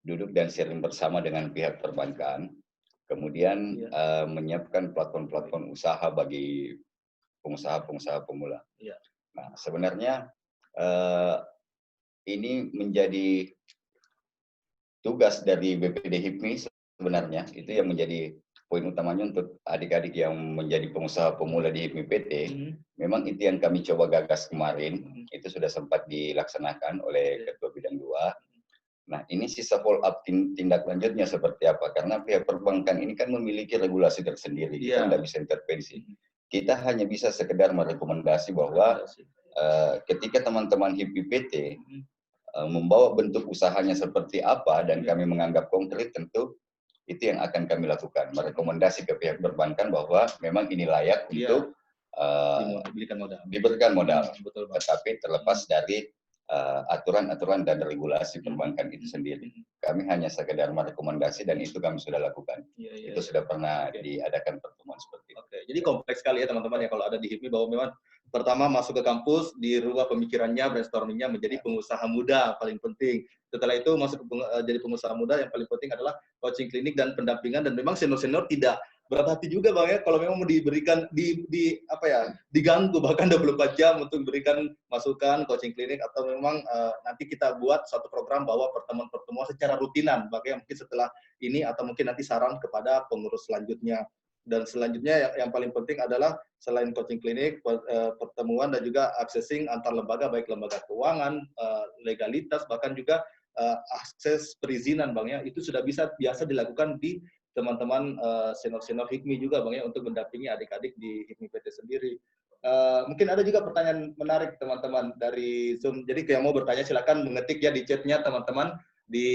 duduk dan sharing bersama dengan pihak perbankan, kemudian menyiapkan platform-platform usaha bagi pengusaha-pengusaha pemula. Nah, sebenarnya ini menjadi tugas dari BPD HIPMI sebenarnya, itu yang menjadi poin utamanya untuk adik-adik yang menjadi pengusaha pemula di HIPMI PT. Memang itu yang kami coba gagas kemarin, itu sudah sempat dilaksanakan oleh Ketua Bidang 2. Nah, ini sisa follow up tindak lanjutnya seperti apa, karena pihak perbankan ini kan memiliki regulasi tersendiri, kita nggak bisa intervensi. Kita hanya bisa sekedar merekomendasi bahwa ketika teman-teman HIPMI PT membawa bentuk usahanya seperti apa dan kami menganggap konkret, tentu itu yang akan kami lakukan, merekomendasi ke pihak perbankan bahwa memang ini layak untuk diberikan modal. Tetapi terlepas dari aturan-aturan dan regulasi perbankan itu sendiri, kami hanya sekedar merekomendasi dan itu kami sudah lakukan. Itu sudah pernah diadakan pertemuan seperti itu. Jadi kompleks sekali ya teman-teman ya kalau ada di HIPMI, bahwa memang pertama masuk ke kampus, dirubah pemikirannya, brainstormingnya menjadi pengusaha muda paling penting. Setelah itu masuk jadi pengusaha muda, yang paling penting adalah coaching klinik dan pendampingan, dan memang senior-senior tidak berat hati juga, Bang, ya, kalau memang mau diberikan diganggu bahkan 24 jam untuk memberikan masukan coaching klinik, atau memang nanti kita buat suatu program bahwa pertemuan-pertemuan secara rutinan, bagaimana mungkin setelah ini atau mungkin nanti saran kepada pengurus selanjutnya. Dan selanjutnya yang paling penting adalah selain coaching klinik, pertemuan dan juga accessing antar lembaga, baik lembaga keuangan, legalitas, bahkan juga akses perizinan, Bang, ya, itu sudah biasa dilakukan di teman-teman senior-senior HIPMI juga, Bang, ya, untuk mendampingi adik-adik di HIPMI PT sendiri. Mungkin ada juga pertanyaan menarik teman-teman dari Zoom. Jadi yang mau bertanya silakan mengetik ya di chatnya teman-teman di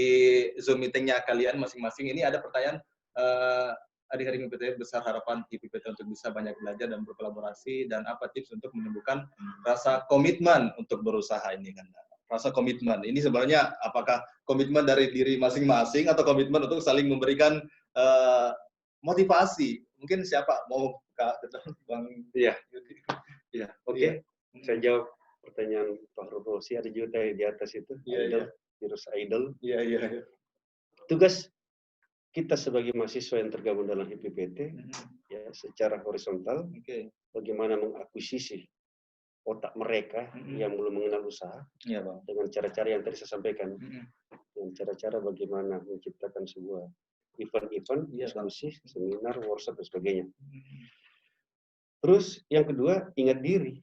Zoom meetingnya kalian masing-masing. Ini ada pertanyaan, adik-adik HIPMI PT besar harapan HIPMI PT untuk bisa banyak belajar dan berkolaborasi, dan apa tips untuk menumbuhkan rasa komitmen untuk berusaha ini, kan? rasa komitmen. Ini sebenarnya apakah komitmen dari diri masing-masing atau komitmen untuk saling memberikan motivasi? Mungkin siapa mau Kak Bang? Iya. Iya. Oke. Saya jawab pertanyaan Pak Robosi, ada juga di atas itu. Iya. Virus idol. Iya. Tugas kita sebagai mahasiswa yang tergabung dalam HIPPT, ya, secara horizontal, bagaimana mengakuisisi otak mereka yang belum mengenal usaha, dengan cara-cara yang tadi saya sampaikan, dengan cara-cara bagaimana menciptakan sebuah event-event, diskusi, seminar, workshop dan sebagainya. Terus yang kedua, ingat diri.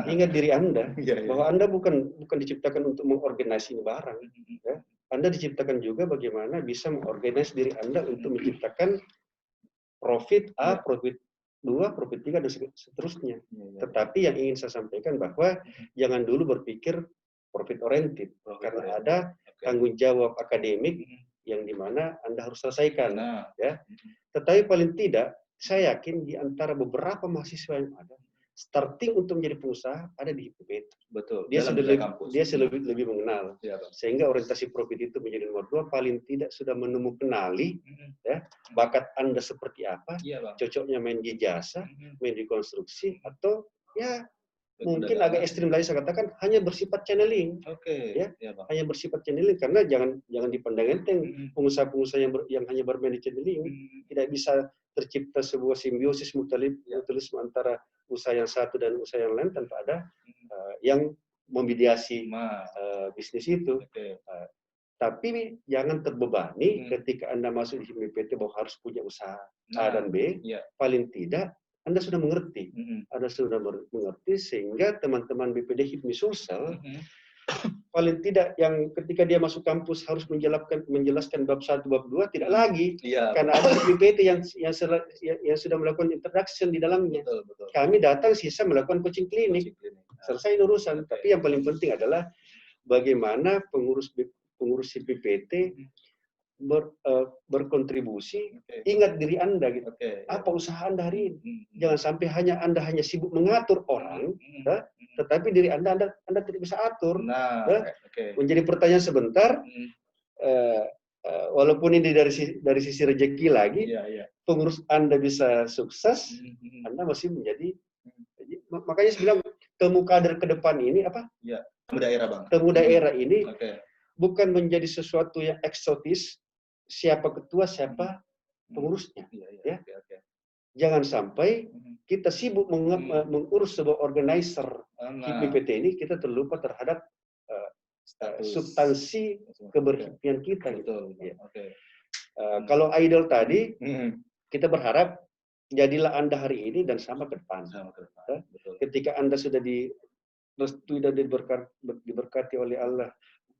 Ingat diri Anda, bahwa Anda bukan diciptakan untuk mengorganisasi barang. Ya. Anda diciptakan juga bagaimana bisa mengorganisasi diri Anda untuk menciptakan profit A, profit 2, profit 3, dan seterusnya. Tetapi yang ingin saya sampaikan bahwa jangan dulu berpikir profit oriented, karena ada tanggung jawab akademik yang dimana Anda harus selesaikan. Ya. Tetapi paling tidak, saya yakin di antara beberapa mahasiswa yang ada, starting untuk menjadi pengusaha ada di HIPPT. Betul. Dia sudah lebih mengenal. Sehingga orientasi profit itu menjadi nomor 2, paling tidak sudah menemukanali ya, bakat Anda seperti apa, cocoknya main di jasa, main di konstruksi, atau ya mungkin agak ekstrim lagi saya katakan hanya bersifat channeling. Hanya bersifat channeling, karena jangan dipandang enteng pengusaha-pengusaha yang hanya bermain di channeling. Tidak bisa tercipta sebuah simbiosis mutualisme antara usaha yang satu dan usaha yang lain tanpa ada yang memediasi bisnis itu. Tapi jangan terbebani ketika Anda masuk di HIPPT bahwa harus punya usaha A dan B. Paling tidak Anda sudah mengerti. Anda sudah mengerti sehingga teman-teman BPD HIPMI Sulsel paling tidak yang ketika dia masuk kampus harus menjelaskan bab 1, bab 2 tidak lagi. Karena ada BPT yang sudah melakukan introduction di dalamnya. Betul. Kami datang sisa melakukan coaching klinik. Selesai urusan. Tapi yang paling penting adalah bagaimana pengurus BPT berkontribusi, ingat diri Anda gitu. Apa usaha Anda hari ini? Jangan sampai Anda hanya sibuk mengatur orang, tetapi diri Anda tidak bisa atur. Menjadi pertanyaan sebentar, walaupun ini dari sisi rezeki lagi, pengurus Anda bisa sukses, Anda masih menjadi. Makanya saya bilang temu kader ke depan ini apa? Temu daerah, Bang. Temu daerah ini bukan menjadi sesuatu yang eksotis. Siapa ketua, siapa pengurusnya. Jangan sampai kita sibuk mengurus sebuah organizer HIPPT ini, kita terlupa terhadap substansi keberhimpian kita. Kalau idol tadi, kita berharap jadilah Anda hari ini dan sama ke depan. Ketika Anda sudah direstui dan diberkati oleh Allah,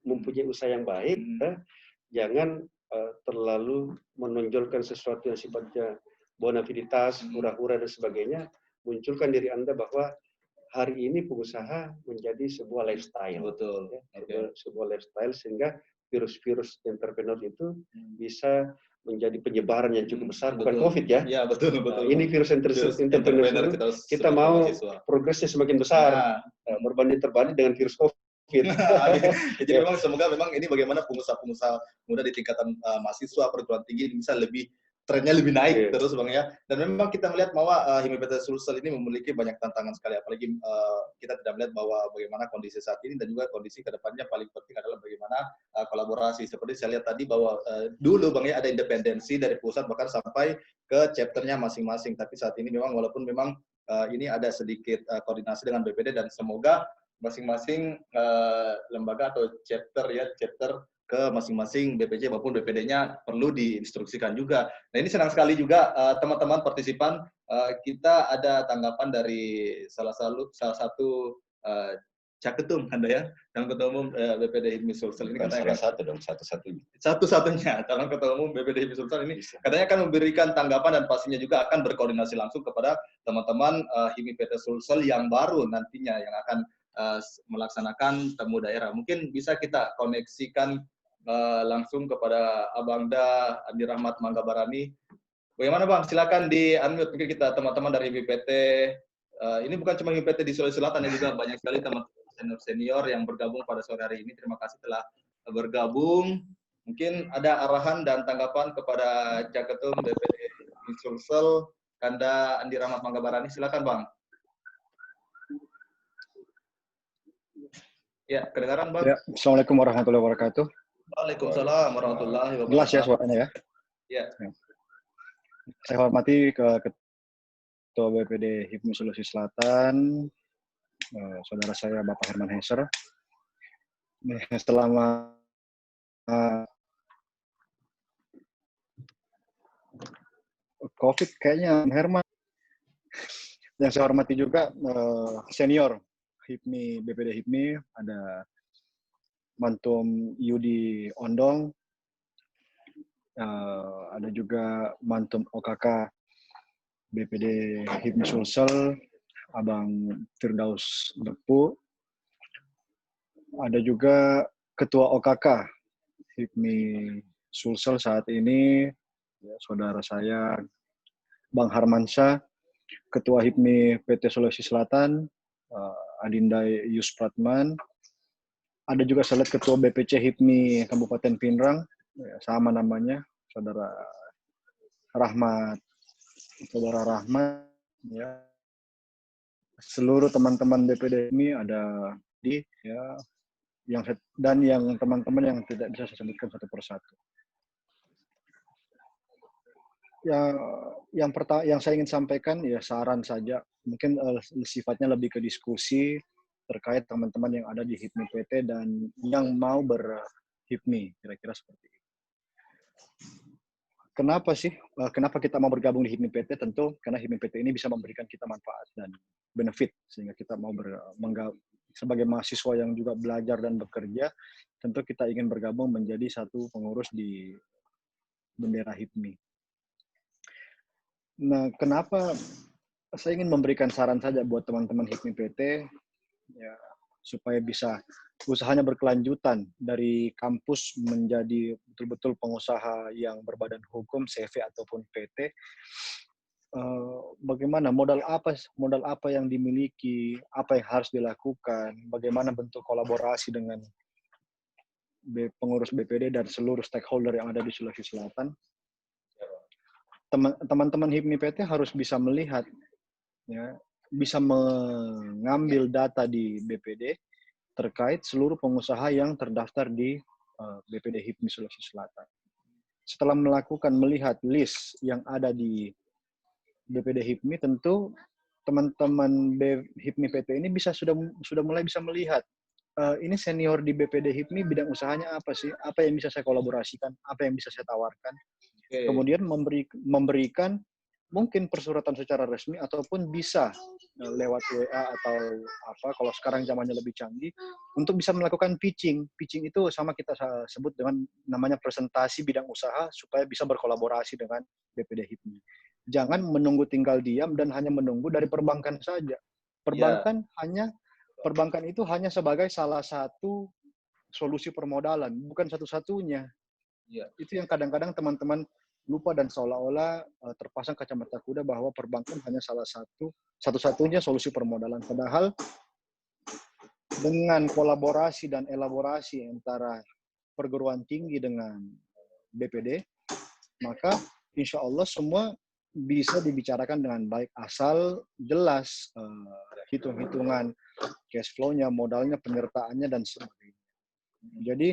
mempunyai usaha yang baik, jangan terlalu menonjolkan sesuatu yang sifatnya bonafiditas, hura-hura dan sebagainya. Munculkan diri Anda bahwa hari ini pengusaha menjadi sebuah lifestyle. Sebuah lifestyle sehingga virus-virus entrepreneur itu bisa menjadi penyebaran yang cukup besar, bukan COVID ya. Betul. Ini virus entrepreneur kita mau progresnya semakin besar, berbanding terbalik dengan virus COVID. Jadi memang semoga ini bagaimana pengusaha-pengusaha muda di tingkatan mahasiswa perguruan tinggi bisa trennya lebih naik terus, Bang ya. Dan memang kita melihat bahwa HIPPT Sulsel ini memiliki banyak tantangan sekali, apalagi kita tidak melihat bahwa bagaimana kondisi saat ini dan juga kondisi kedepannya paling penting adalah bagaimana kolaborasi. Seperti saya lihat tadi bahwa dulu, Bang ya, ada independensi dari pusat bahkan sampai ke chapternya masing-masing. Tapi saat ini memang walaupun memang ini ada sedikit koordinasi dengan BPD, dan semoga masing-masing lembaga atau chapter ke masing-masing BPJ maupun BPD-nya perlu diinstruksikan juga. Nah, ini senang sekali juga teman-teman partisipan, kita ada tanggapan dari salah satu Caketum Anda ya, calon ketua umum BPD HIPMI Sulsel ini katanya satu-satunya calon ketua umum BPD HIPMI Sulsel ini katanya akan memberikan tanggapan dan pastinya juga akan berkoordinasi langsung kepada teman-teman HIPMI Sulsel yang baru nantinya yang akan melaksanakan temu daerah. Mungkin bisa kita koneksikan langsung kepada Abangda Andi Rahmat Manggabarani. Bagaimana, Bang? Silakan di-unmute mungkin kita teman-teman dari HIPPT. Ini bukan cuma HIPPT di Sulawesi Selatan, ya juga banyak sekali teman senior-senior yang bergabung pada sore hari ini. Terima kasih telah bergabung. Mungkin ada arahan dan tanggapan kepada Caketum BPD Sulsel, Kanda Andi Rahmat Manggabarani. Silakan Bang. Ya, kedengaran Bang? Ya, Assalamualaikum warahmatullahi wabarakatuh. Waalaikumsalam warahmatullahi wabarakatuh. Jelas ya suaranya ya? Ya. Saya hormati Ketua BPD HIPMI Sulawesi Selatan, saudara saya Bapak Herman Heser. Selama COVID kayaknya Herman. Yang saya hormati juga senior HIPMI, BPD HIPMI, ada Mantum Yudi Ondong, ada juga Mantum OKK BPD HIPMI Sulsel, Abang Firdaus Depu, ada juga Ketua OKK HIPMI Sulsel saat ini, ya, saudara saya Bang Harmansyah, Ketua HIPMI PT Sulawesi Selatan, Adinda Yuspratman, ada juga select Ketua BPC HIPMI Kabupaten Pinrang, ya, sama namanya, Saudara Rahmat, ya. Seluruh teman-teman BPD ini ada di, ya, yang teman-teman yang tidak bisa saya sebutkan satu persatu. Ya, yang saya ingin sampaikan ya saran saja, mungkin sifatnya lebih ke diskusi terkait teman-teman yang ada di HIPMI PT dan yang mau ber-HIPMI, kira-kira seperti itu. Kenapa kita mau bergabung di HIPMI PT? Tentu karena HIPMI PT ini bisa memberikan kita manfaat dan benefit, sehingga kita mau sebagai mahasiswa yang juga belajar dan bekerja, tentu kita ingin bergabung menjadi satu pengurus di bendera HIPMI. Nah, kenapa saya ingin memberikan saran saja buat teman-teman HIPMI PT, ya, supaya bisa usahanya berkelanjutan dari kampus menjadi betul-betul pengusaha yang berbadan hukum, CV ataupun PT. Bagaimana modal apa yang dimiliki, apa yang harus dilakukan, bagaimana bentuk kolaborasi dengan pengurus BPD dan seluruh stakeholder yang ada di Sulawesi Selatan. Teman-teman HIPMI PT harus bisa melihat, ya, bisa mengambil data di BPD terkait seluruh pengusaha yang terdaftar di BPD HIPMI Sulawesi Selatan. Setelah melihat list yang ada di BPD HIPMI, tentu teman-teman HIPMI PT ini sudah mulai bisa melihat ini senior di BPD HIPMI bidang usahanya apa sih, apa yang bisa saya kolaborasikan, apa yang bisa saya tawarkan. Kemudian memberikan mungkin persuratan secara resmi ataupun bisa lewat WA atau apa, kalau sekarang zamannya lebih canggih, untuk bisa melakukan pitching. Pitching itu sama kita sebut dengan namanya presentasi bidang usaha supaya bisa berkolaborasi dengan BPD HIPMI. Jangan menunggu tinggal diam dan hanya menunggu dari perbankan saja. Perbankan itu hanya sebagai salah satu solusi permodalan, bukan satu-satunya. Itu yang kadang-kadang teman-teman lupa dan seolah-olah terpasang kacamata kuda bahwa perbankan hanya satu-satunya solusi permodalan. Padahal dengan kolaborasi dan elaborasi antara perguruan tinggi dengan BPD, maka insya Allah semua bisa dibicarakan dengan baik asal jelas hitung-hitungan cash flow-nya, modalnya, penyertaannya, dan sebagainya. Jadi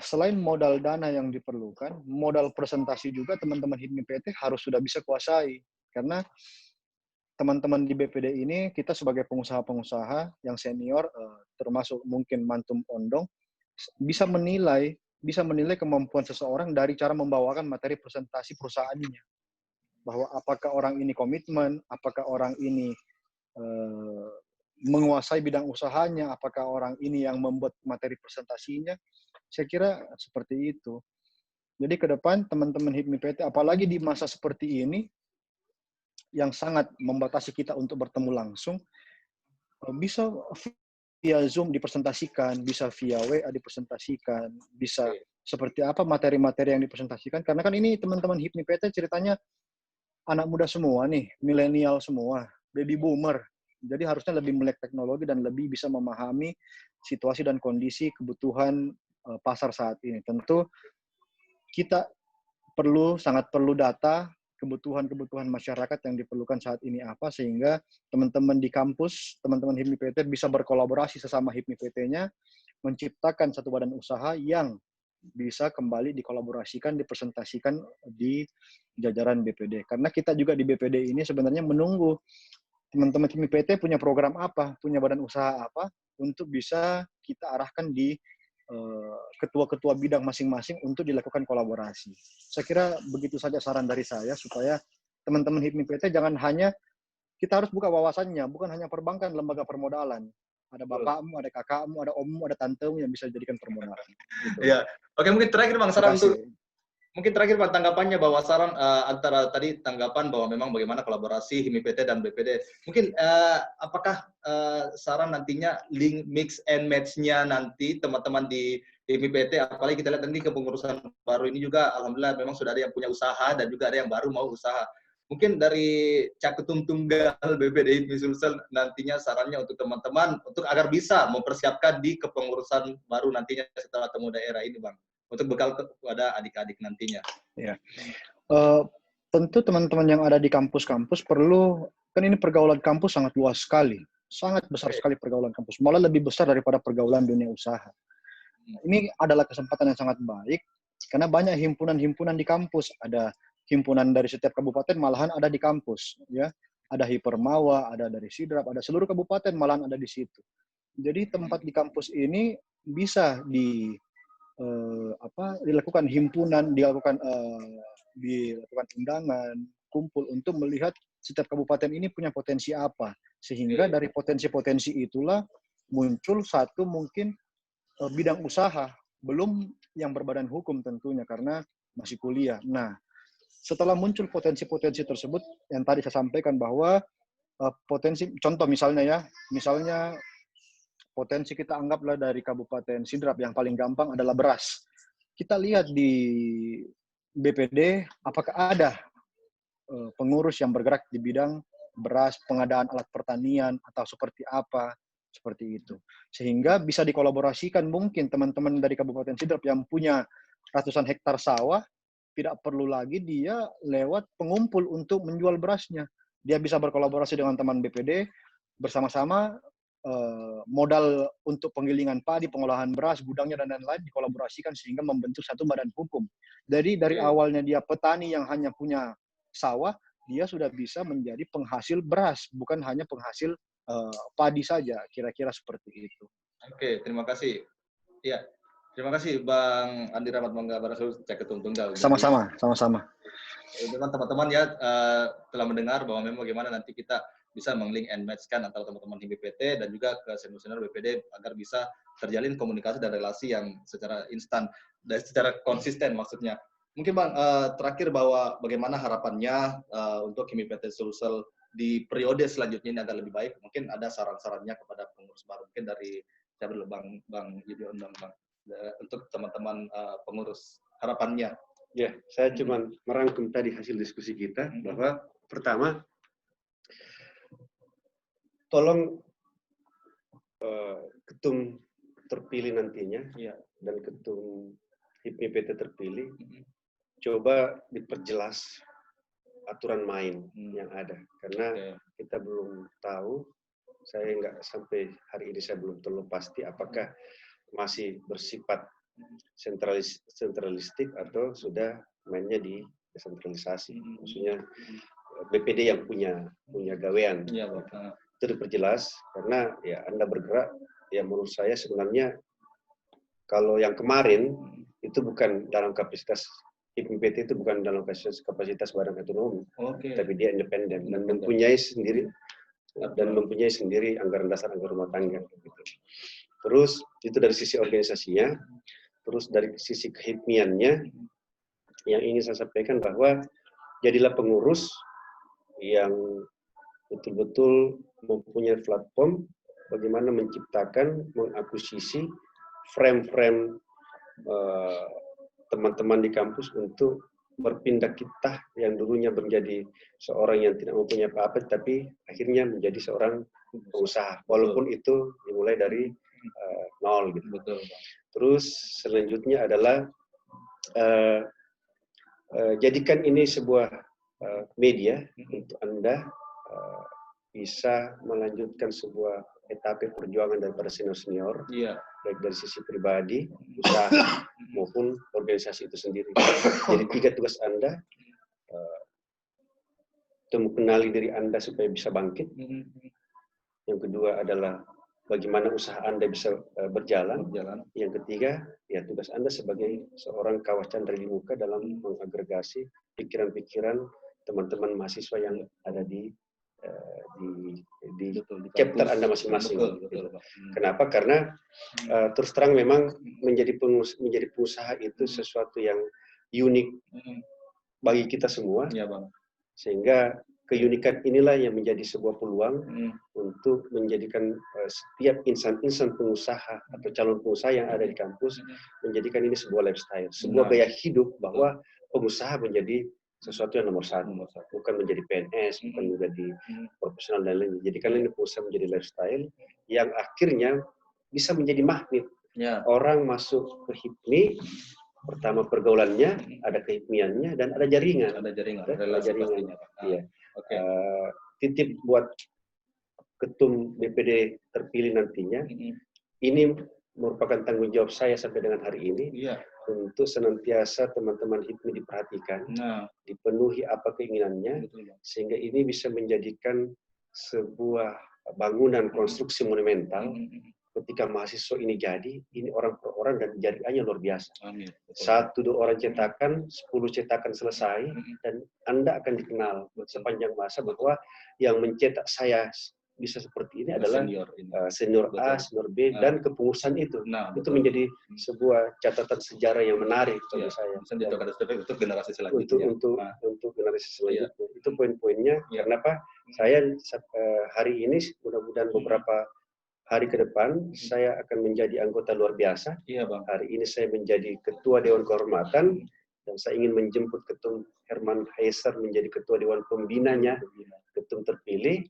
selain modal dana yang diperlukan, modal presentasi juga teman-teman HIPMI PT harus sudah bisa kuasai. Karena teman-teman di BPD ini, kita sebagai pengusaha-pengusaha yang senior, termasuk mungkin Mantum Ondong, bisa menilai kemampuan seseorang dari cara membawakan materi presentasi perusahaannya. Bahwa apakah orang ini komitmen, apakah orang ini menguasai bidang usahanya, apakah orang ini yang membuat materi presentasinya. Saya kira seperti itu. Jadi ke depan teman-teman HIPMI PT, apalagi di masa seperti ini, yang sangat membatasi kita untuk bertemu langsung, bisa via Zoom dipresentasikan, bisa via WA dipresentasikan, bisa seperti apa materi-materi yang dipresentasikan. Karena kan ini teman-teman HIPMI PT ceritanya anak muda semua nih, milenial semua, baby boomer. Jadi harusnya lebih melek teknologi dan lebih bisa memahami situasi dan kondisi kebutuhan pasar saat ini. Tentu kita sangat perlu data kebutuhan masyarakat yang diperlukan saat ini apa, sehingga teman-teman di kampus, teman-teman HIPMI PT bisa berkolaborasi sesama HIPMI PT-nya, menciptakan satu badan usaha yang bisa kembali dikolaborasikan, dipresentasikan di jajaran BPD. Karena kita juga di BPD ini sebenarnya menunggu teman-teman HIPMI PT punya program apa, punya badan usaha apa, untuk bisa kita arahkan di ketua-ketua bidang masing-masing untuk dilakukan kolaborasi. Saya kira begitu saja saran dari saya, supaya teman-teman HIPMI PT jangan hanya, kita harus buka wawasannya, bukan hanya perbankan, lembaga permodalan. Ada bapakmu, ada kakakmu, ada ommu, ada tantemu yang bisa dijadikan permodalan. Gitu. Iya. Oke, mungkin terakhir Bang, saran untuk mungkin terakhir Bang, tanggapannya bahwa saran antara tadi tanggapan bahwa memang bagaimana kolaborasi HIPMI PT dan BPD. Mungkin apakah saran nantinya link mix and match-nya nanti teman-teman di HIPMI PT, apalagi kita lihat nanti kepengurusan baru ini juga alhamdulillah memang sudah ada yang punya usaha dan juga ada yang baru mau usaha. Mungkin dari Caketum Tunggal BPD HIPMI Sulsel nantinya sarannya untuk teman-teman untuk agar bisa mempersiapkan di kepengurusan baru nantinya setelah temu daerah ini Bang, untuk bekal kepada adik-adik nantinya. Ya. Tentu teman-teman yang ada di kampus-kampus perlu, kan ini pergaulan kampus sangat luas sekali, sangat besar sekali pergaulan kampus, malah lebih besar daripada pergaulan dunia usaha. Ini adalah kesempatan yang sangat baik, karena banyak himpunan-himpunan di kampus, ada himpunan dari setiap kabupaten malahan ada di kampus, ya. Ada Hipermawa, ada dari Sidrap, ada seluruh kabupaten malahan ada di situ. Jadi tempat di kampus ini bisa dilakukan himpunan, dilakukan undangan, kumpul untuk melihat setiap kabupaten ini punya potensi apa, sehingga dari potensi-potensi itulah muncul satu mungkin bidang usaha, belum yang berbadan hukum tentunya karena masih kuliah. Nah, setelah muncul potensi-potensi tersebut yang tadi saya sampaikan bahwa potensi, contoh misalnya potensi kita anggaplah dari Kabupaten Sidrap yang paling gampang adalah beras. Kita lihat di BPD apakah ada pengurus yang bergerak di bidang beras, pengadaan alat pertanian atau seperti apa, seperti itu. Sehingga bisa dikolaborasikan mungkin teman-teman dari Kabupaten Sidrap yang punya ratusan hektar sawah, tidak perlu lagi dia lewat pengumpul untuk menjual berasnya. Dia bisa berkolaborasi dengan teman BPD, bersama-sama modal untuk penggilingan padi, pengolahan beras, gudangnya dan lain-lain dikolaborasikan sehingga membentuk satu badan hukum. Jadi dari awalnya dia petani yang hanya punya sawah, dia sudah bisa menjadi penghasil beras, bukan hanya penghasil padi saja, kira-kira seperti itu. Oke, terima kasih. Iya, terima kasih Bang Andi Rahmat Mangga Barasul, Caketum Tunggal. Sama-sama. Teman-teman ya telah mendengar bahwa memang bagaimana nanti kita bisa meng-link and match-kan antara teman-teman HIPMI PT dan juga ke senior-senior BPD agar bisa terjalin komunikasi dan relasi yang secara instan dan secara konsisten maksudnya. Mungkin Bang, terakhir bahwa bagaimana harapannya untuk HIPMI PT Sulsel di periode selanjutnya ini agar lebih baik. Mungkin ada saran-sarannya kepada pengurus baru. Mungkin dari siapa dulu Bang Gideon dan Bang untuk teman-teman pengurus harapannya. Ya, saya cuma merangkum tadi hasil diskusi kita bahwa pertama, tolong ketum terpilih nantinya dan ketum HIPMI PT terpilih coba diperjelas aturan main yang ada, karena kita belum tahu, saya nggak sampai hari ini saya belum terlalu pasti apakah masih bersifat sentralistik atau sudah mainnya di desentralisasi. Maksudnya BPD yang punya gawean. Itu diperjelas karena ya Anda bergerak, ya menurut saya sebenarnya kalau yang kemarin itu bukan dalam kapasitas HIPMI PT, itu bukan dalam kapasitas badan otonomi, tapi dia independen dan mempunyai sendiri anggaran dasar, anggaran rumah tangga. Gitu. Terus itu dari sisi organisasinya, terus dari sisi kehipmiannya, yang ingin saya sampaikan bahwa jadilah pengurus yang betul-betul mempunyai platform bagaimana menciptakan, mengakuisisi frame-frame teman-teman di kampus untuk berpindah kita yang dulunya menjadi seorang yang tidak mempunyai apa-apa, tapi akhirnya menjadi seorang pengusaha, walaupun itu dimulai dari nol gitu. Betul. Terus selanjutnya adalah jadikan ini sebuah media untuk Anda bisa melanjutkan sebuah etape perjuangan daripada senior-senior, baik dari sisi pribadi, usaha, maupun organisasi itu sendiri. Jadi 3 tugas Anda, mengenali diri Anda supaya bisa bangkit. Yang kedua adalah bagaimana usaha Anda bisa berjalan. Yang ketiga, ya tugas Anda sebagai seorang kawas candra di muka dalam mengagregasi pikiran-pikiran teman-teman mahasiswa yang ada di chapter Anda masing-masing. Kenapa? Karena terus terang memang menjadi pengusaha itu sesuatu yang unik bagi kita semua. Sehingga keunikan inilah yang menjadi sebuah peluang untuk menjadikan setiap insan-insan pengusaha atau calon pengusaha yang ada di kampus menjadikan ini sebuah lifestyle, sebuah gaya hidup bahwa pengusaha menjadi sesuatu yang nomor satu, bukan menjadi PNS, bukan menjadi profesional dan lain-lain. Jadikan ini pengusaha menjadi lifestyle yang akhirnya bisa menjadi magnet. Orang masuk ke HIPMI, pertama pergaulannya, ada kehipmiannya, dan ada jaringan. Ada jaringan. Iya. Titip buat ketum BPD terpilih nantinya, ini merupakan tanggung jawab saya sampai dengan hari ini, untuk senantiasa teman-teman HIPMI diperhatikan, dipenuhi apa keinginannya, sehingga ini bisa menjadikan sebuah bangunan konstruksi monumental. Ketika mahasiswa ini jadi, ini orang per orang dan jaringannya luar biasa. 1-2 orang cetakan, 10 cetakan selesai, dan Anda akan dikenal sepanjang masa bahwa yang mencetak saya bisa seperti ini adalah senior A, senior B, dan kepengurusan itu. Itu menjadi sebuah catatan sejarah yang menarik bagi saya. Untuk generasi selanjutnya. Untuk generasi selanjutnya. Itu poin-poinnya. Karena apa? Saya hari ini mudah-mudahan beberapa hari ke depan saya akan menjadi anggota luar biasa. Hari ini saya menjadi ketua Dewan Kehormatan dan saya ingin menjemput Ketum Herman Heiser menjadi ketua Dewan Pembinanya, ketum terpilih.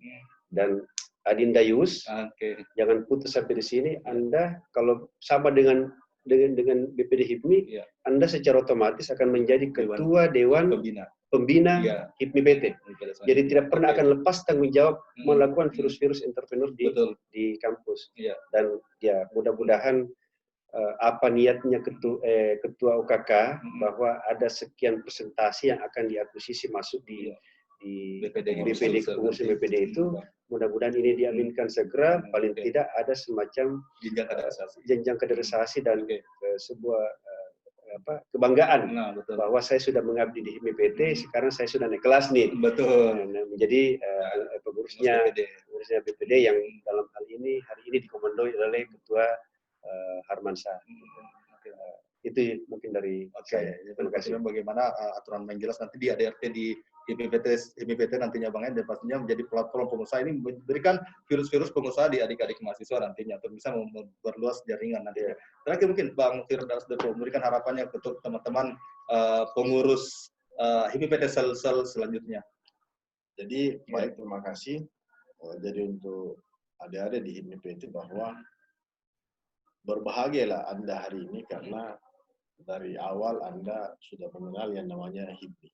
Dan Adinda Yus, jangan putus sampai di sini. Anda kalau sama dengan BPD HIPMI, Anda secara otomatis akan menjadi ketua Dewan Pembina HIPMI PT. Jadi tidak pernah akan lepas tanggung jawab melakukan virus-virus entrepreneur di kampus. Dan ya mudah-mudahan apa niatnya ketua UKK bahwa ada sekian presentasi yang akan diakuisisi masuk di BPD kepengurusan BPD itu, mudah-mudahan ini diaminkan segera. Paling tidak ada semacam jenjang kaderisasi dan sebuah kebanggaan bahwa saya sudah mengabdi di HIPMI PT, sekarang saya sudah naik kelas nih. Menjadi pengurusnya BPD yang dalam hal ini hari ini dikomandoi oleh Ketua Harmansyah. Itu mungkin dari saya. Terima kasih. Bagaimana aturan main jelas nanti di ADRT di HIPMI PT nantinya Bang, dan pastinya menjadi platform pengusaha ini memberikan virus-virus pengusaha di adik-adik mahasiswa nantinya untuk bisa memperluas jaringan nantinya. Terakhir mungkin Bang Firdaus Depo memberikan harapannya untuk teman-teman pengurus HIPMI PT sel-sel selanjutnya. Jadi baik, terima kasih. Jadi untuk adik-adik di HIPMI PT bahwa berbahagialah Anda hari ini karena dari awal Anda sudah mengenal yang namanya HIPMI.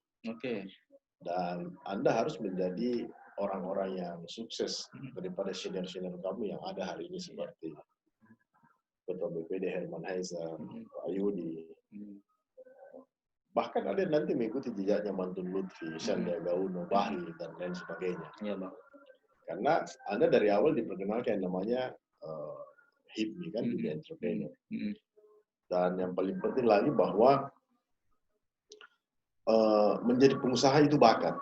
Dan Anda harus menjadi orang-orang yang sukses daripada senior-senior kamu yang ada hari ini seperti Ketua BPD Herman Heiser, Pak Yudi. Bahkan ada nanti mengikuti jejaknya Mantun Lutfi, Sandiaga Uno, Bahri, dan lain sebagainya. Karena Anda dari awal diperkenalkan yang namanya HIPMI kan, di entrepreneur. Dan yang paling penting lagi bahwa menjadi pengusaha itu bakat.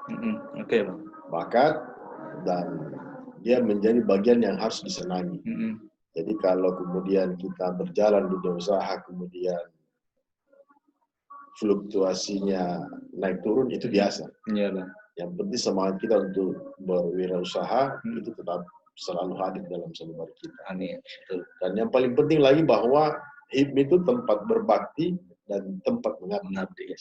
Bakat, dan dia menjadi bagian yang harus disenangi. Jadi kalau kemudian kita berjalan dunia usaha, kemudian fluktuasinya naik turun, itu biasa. Yang penting semangat kita untuk berwirausaha itu tetap selalu hadir dalam sanubari kita. Dan yang paling penting lagi bahwa HIPMI itu tempat berbakti dan tempat mengabdi.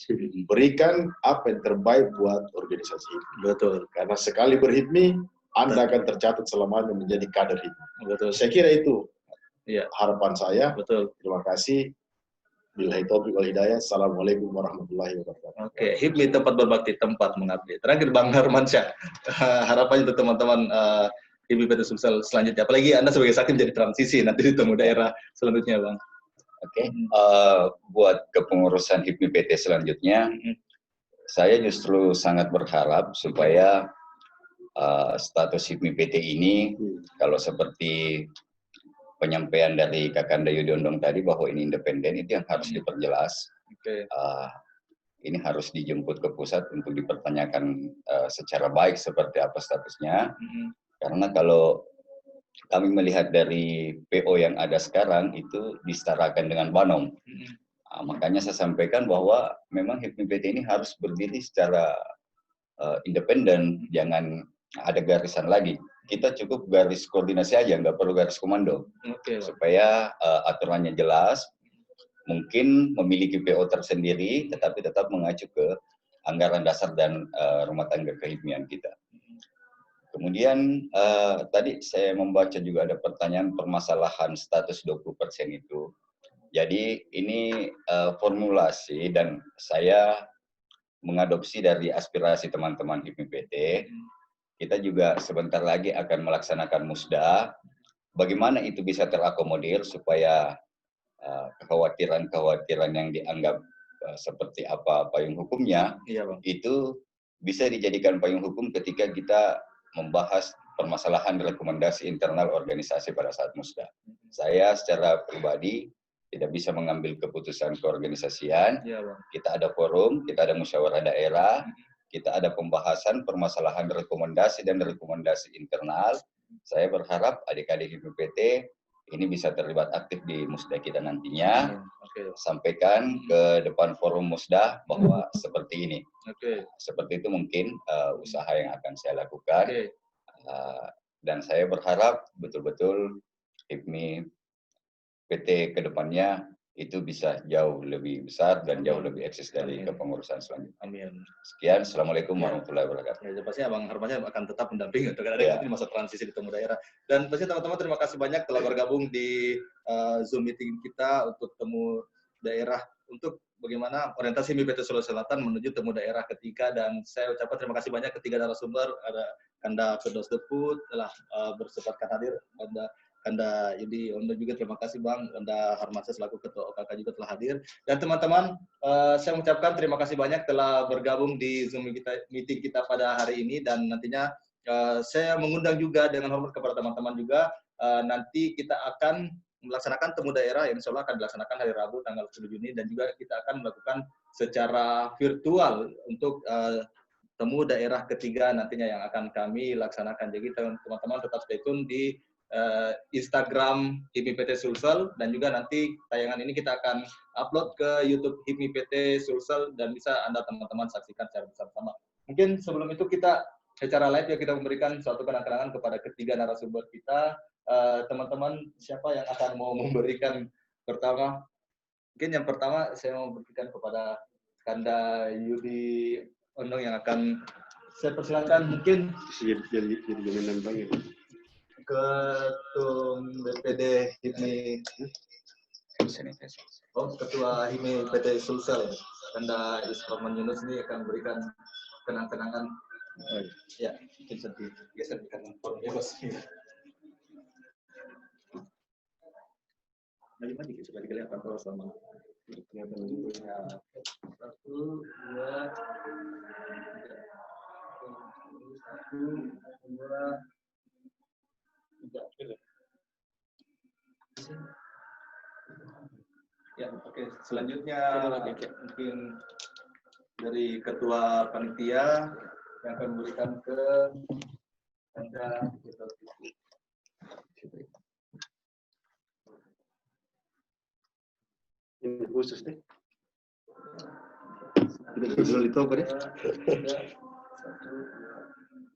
Berikan apa yang terbaik buat organisasi HIPMI. Karena sekali berHIPMI, Anda akan tercatat selamanya menjadi kader HIPMI. Betul. Saya kira itu Iya. harapan saya. Betul. Terima kasih. Billahi taufiq wal hidayah. Assalamualaikum warahmatullahi wabarakatuh. Oke, HIPMI tempat berbakti, tempat mengabdi. Terakhir Bang Harmansyah, harapannya untuk teman-teman HIPMI PT Sulsel selanjutnya. Apalagi Anda sebagai saksi menjadi transisi nanti di temu daerah selanjutnya, Bang. Oke, buat kepengurusan HIPMI PT selanjutnya, saya justru sangat berharap supaya status HIPMI PT ini, kalau seperti penyampaian dari Kakanda Yudondong tadi bahwa ini independen, itu yang harus diperjelas. Ini harus dijemput ke pusat untuk dipertanyakan secara baik seperti apa statusnya. Karena kalau kami melihat dari PO yang ada sekarang itu disetarakan dengan Banom. Makanya saya sampaikan bahwa memang HIPMI PT ini harus berdiri secara independen, jangan ada garisan lagi. Kita cukup garis koordinasi aja, nggak perlu garis komando. Supaya aturannya jelas, mungkin memiliki PO tersendiri, tetapi tetap mengacu ke anggaran dasar dan rumah tangga kehipmian kita. Kemudian tadi saya membaca juga ada pertanyaan permasalahan status 20% itu. Jadi ini formulasi dan saya mengadopsi dari aspirasi teman-teman HIPMI PT. Kita juga sebentar lagi akan melaksanakan musda. Bagaimana itu bisa terakomodir supaya kekhawatiran-kekhawatiran yang dianggap seperti apa payung hukumnya, itu bisa dijadikan payung hukum ketika kita membahas permasalahan rekomendasi internal organisasi pada saat musda. Saya secara pribadi tidak bisa mengambil keputusan keorganisasian. Kita ada forum, kita ada musyawarah daerah, kita ada pembahasan permasalahan rekomendasi dan rekomendasi internal. Saya berharap adik-adik HIPMI PT ini bisa terlibat aktif di musda kita nantinya. Sampaikan ke depan forum musda bahwa seperti ini. Seperti itu mungkin usaha yang akan saya lakukan. Dan saya berharap betul-betul HIPMI PT ke depannya itu bisa jauh lebih besar dan jauh lebih eksis dari kepengurusan selanjutnya. Amin. Sekian, Assalamualaikum warahmatullahi wabarakatuh. Ya, pasti Abang Harmansyah akan tetap mendampingi untuk ada di masa transisi di temu daerah. Dan pasti teman-teman terima kasih banyak telah bergabung di Zoom meeting kita untuk temu daerah untuk bagaimana orientasi HIPMI PT Sulawesi Selatan menuju temu daerah ketiga. Dan saya ucapkan terima kasih banyak ketiga narasumber, ada Kanda Firdaus Deput telah bersempatkan hadir, Kanda Yudi Ondo juga terima kasih Bang, Kanda Harmansyah selaku Ketua OKK juga telah hadir. Dan teman-teman, saya mengucapkan terima kasih banyak telah bergabung di Zoom meeting kita pada hari ini. Dan nantinya saya mengundang juga dengan hormat kepada teman-teman juga, nanti kita akan melaksanakan temu daerah yang insya Allah akan dilaksanakan hari Rabu tanggal 10 Juni. Dan juga kita akan melakukan secara virtual untuk temu daerah ketiga nantinya yang akan kami laksanakan. Jadi teman-teman tetap stay tune di Instagram HIPMI PT Sulsel, dan juga nanti tayangan ini kita akan upload ke YouTube HIPMI PT Sulsel dan bisa Anda teman-teman saksikan secara bersama-sama. Mungkin sebelum itu kita secara live ya kita memberikan suatu kenang-kenangan kepada ketiga narasumber kita. Teman-teman siapa yang akan mau memberikan pertama? Mungkin yang pertama saya mau berikan kepada Kanda Yudi Ondong yang akan saya persilakan mungkin jadi jaminan Bang ya. Ketum BPD HIPMI, Ketua HIPMI PT Sulsel, Kanda Isroman Yunus ini akan berikan kenang-kenangan. Ya, mungkin sedih geser di kanan forumnya bos. Maju supaya kelihatan kalau sama. Satu, dua, ya, oke. Selanjutnya mungkin dari ketua panitia yang akan memberikan ke Anda. Ini khusus deh. Kita bisa ditahu kan ya?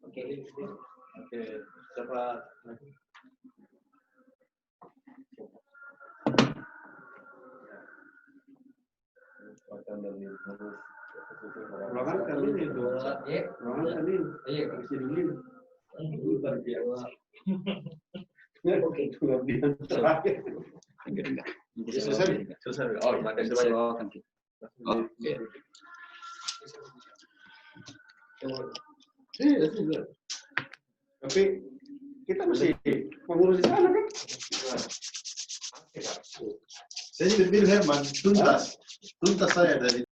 Oke. Siapa lagi? Ruangan kami itu. Ruangan kami. Iya, Oke, kelebihan terakhir. Selesai. Oh, iya. Oke. Iya, sudah. Tapi kita masih mengurus di sana kan? Saya jadi Herman, tuntas saya dari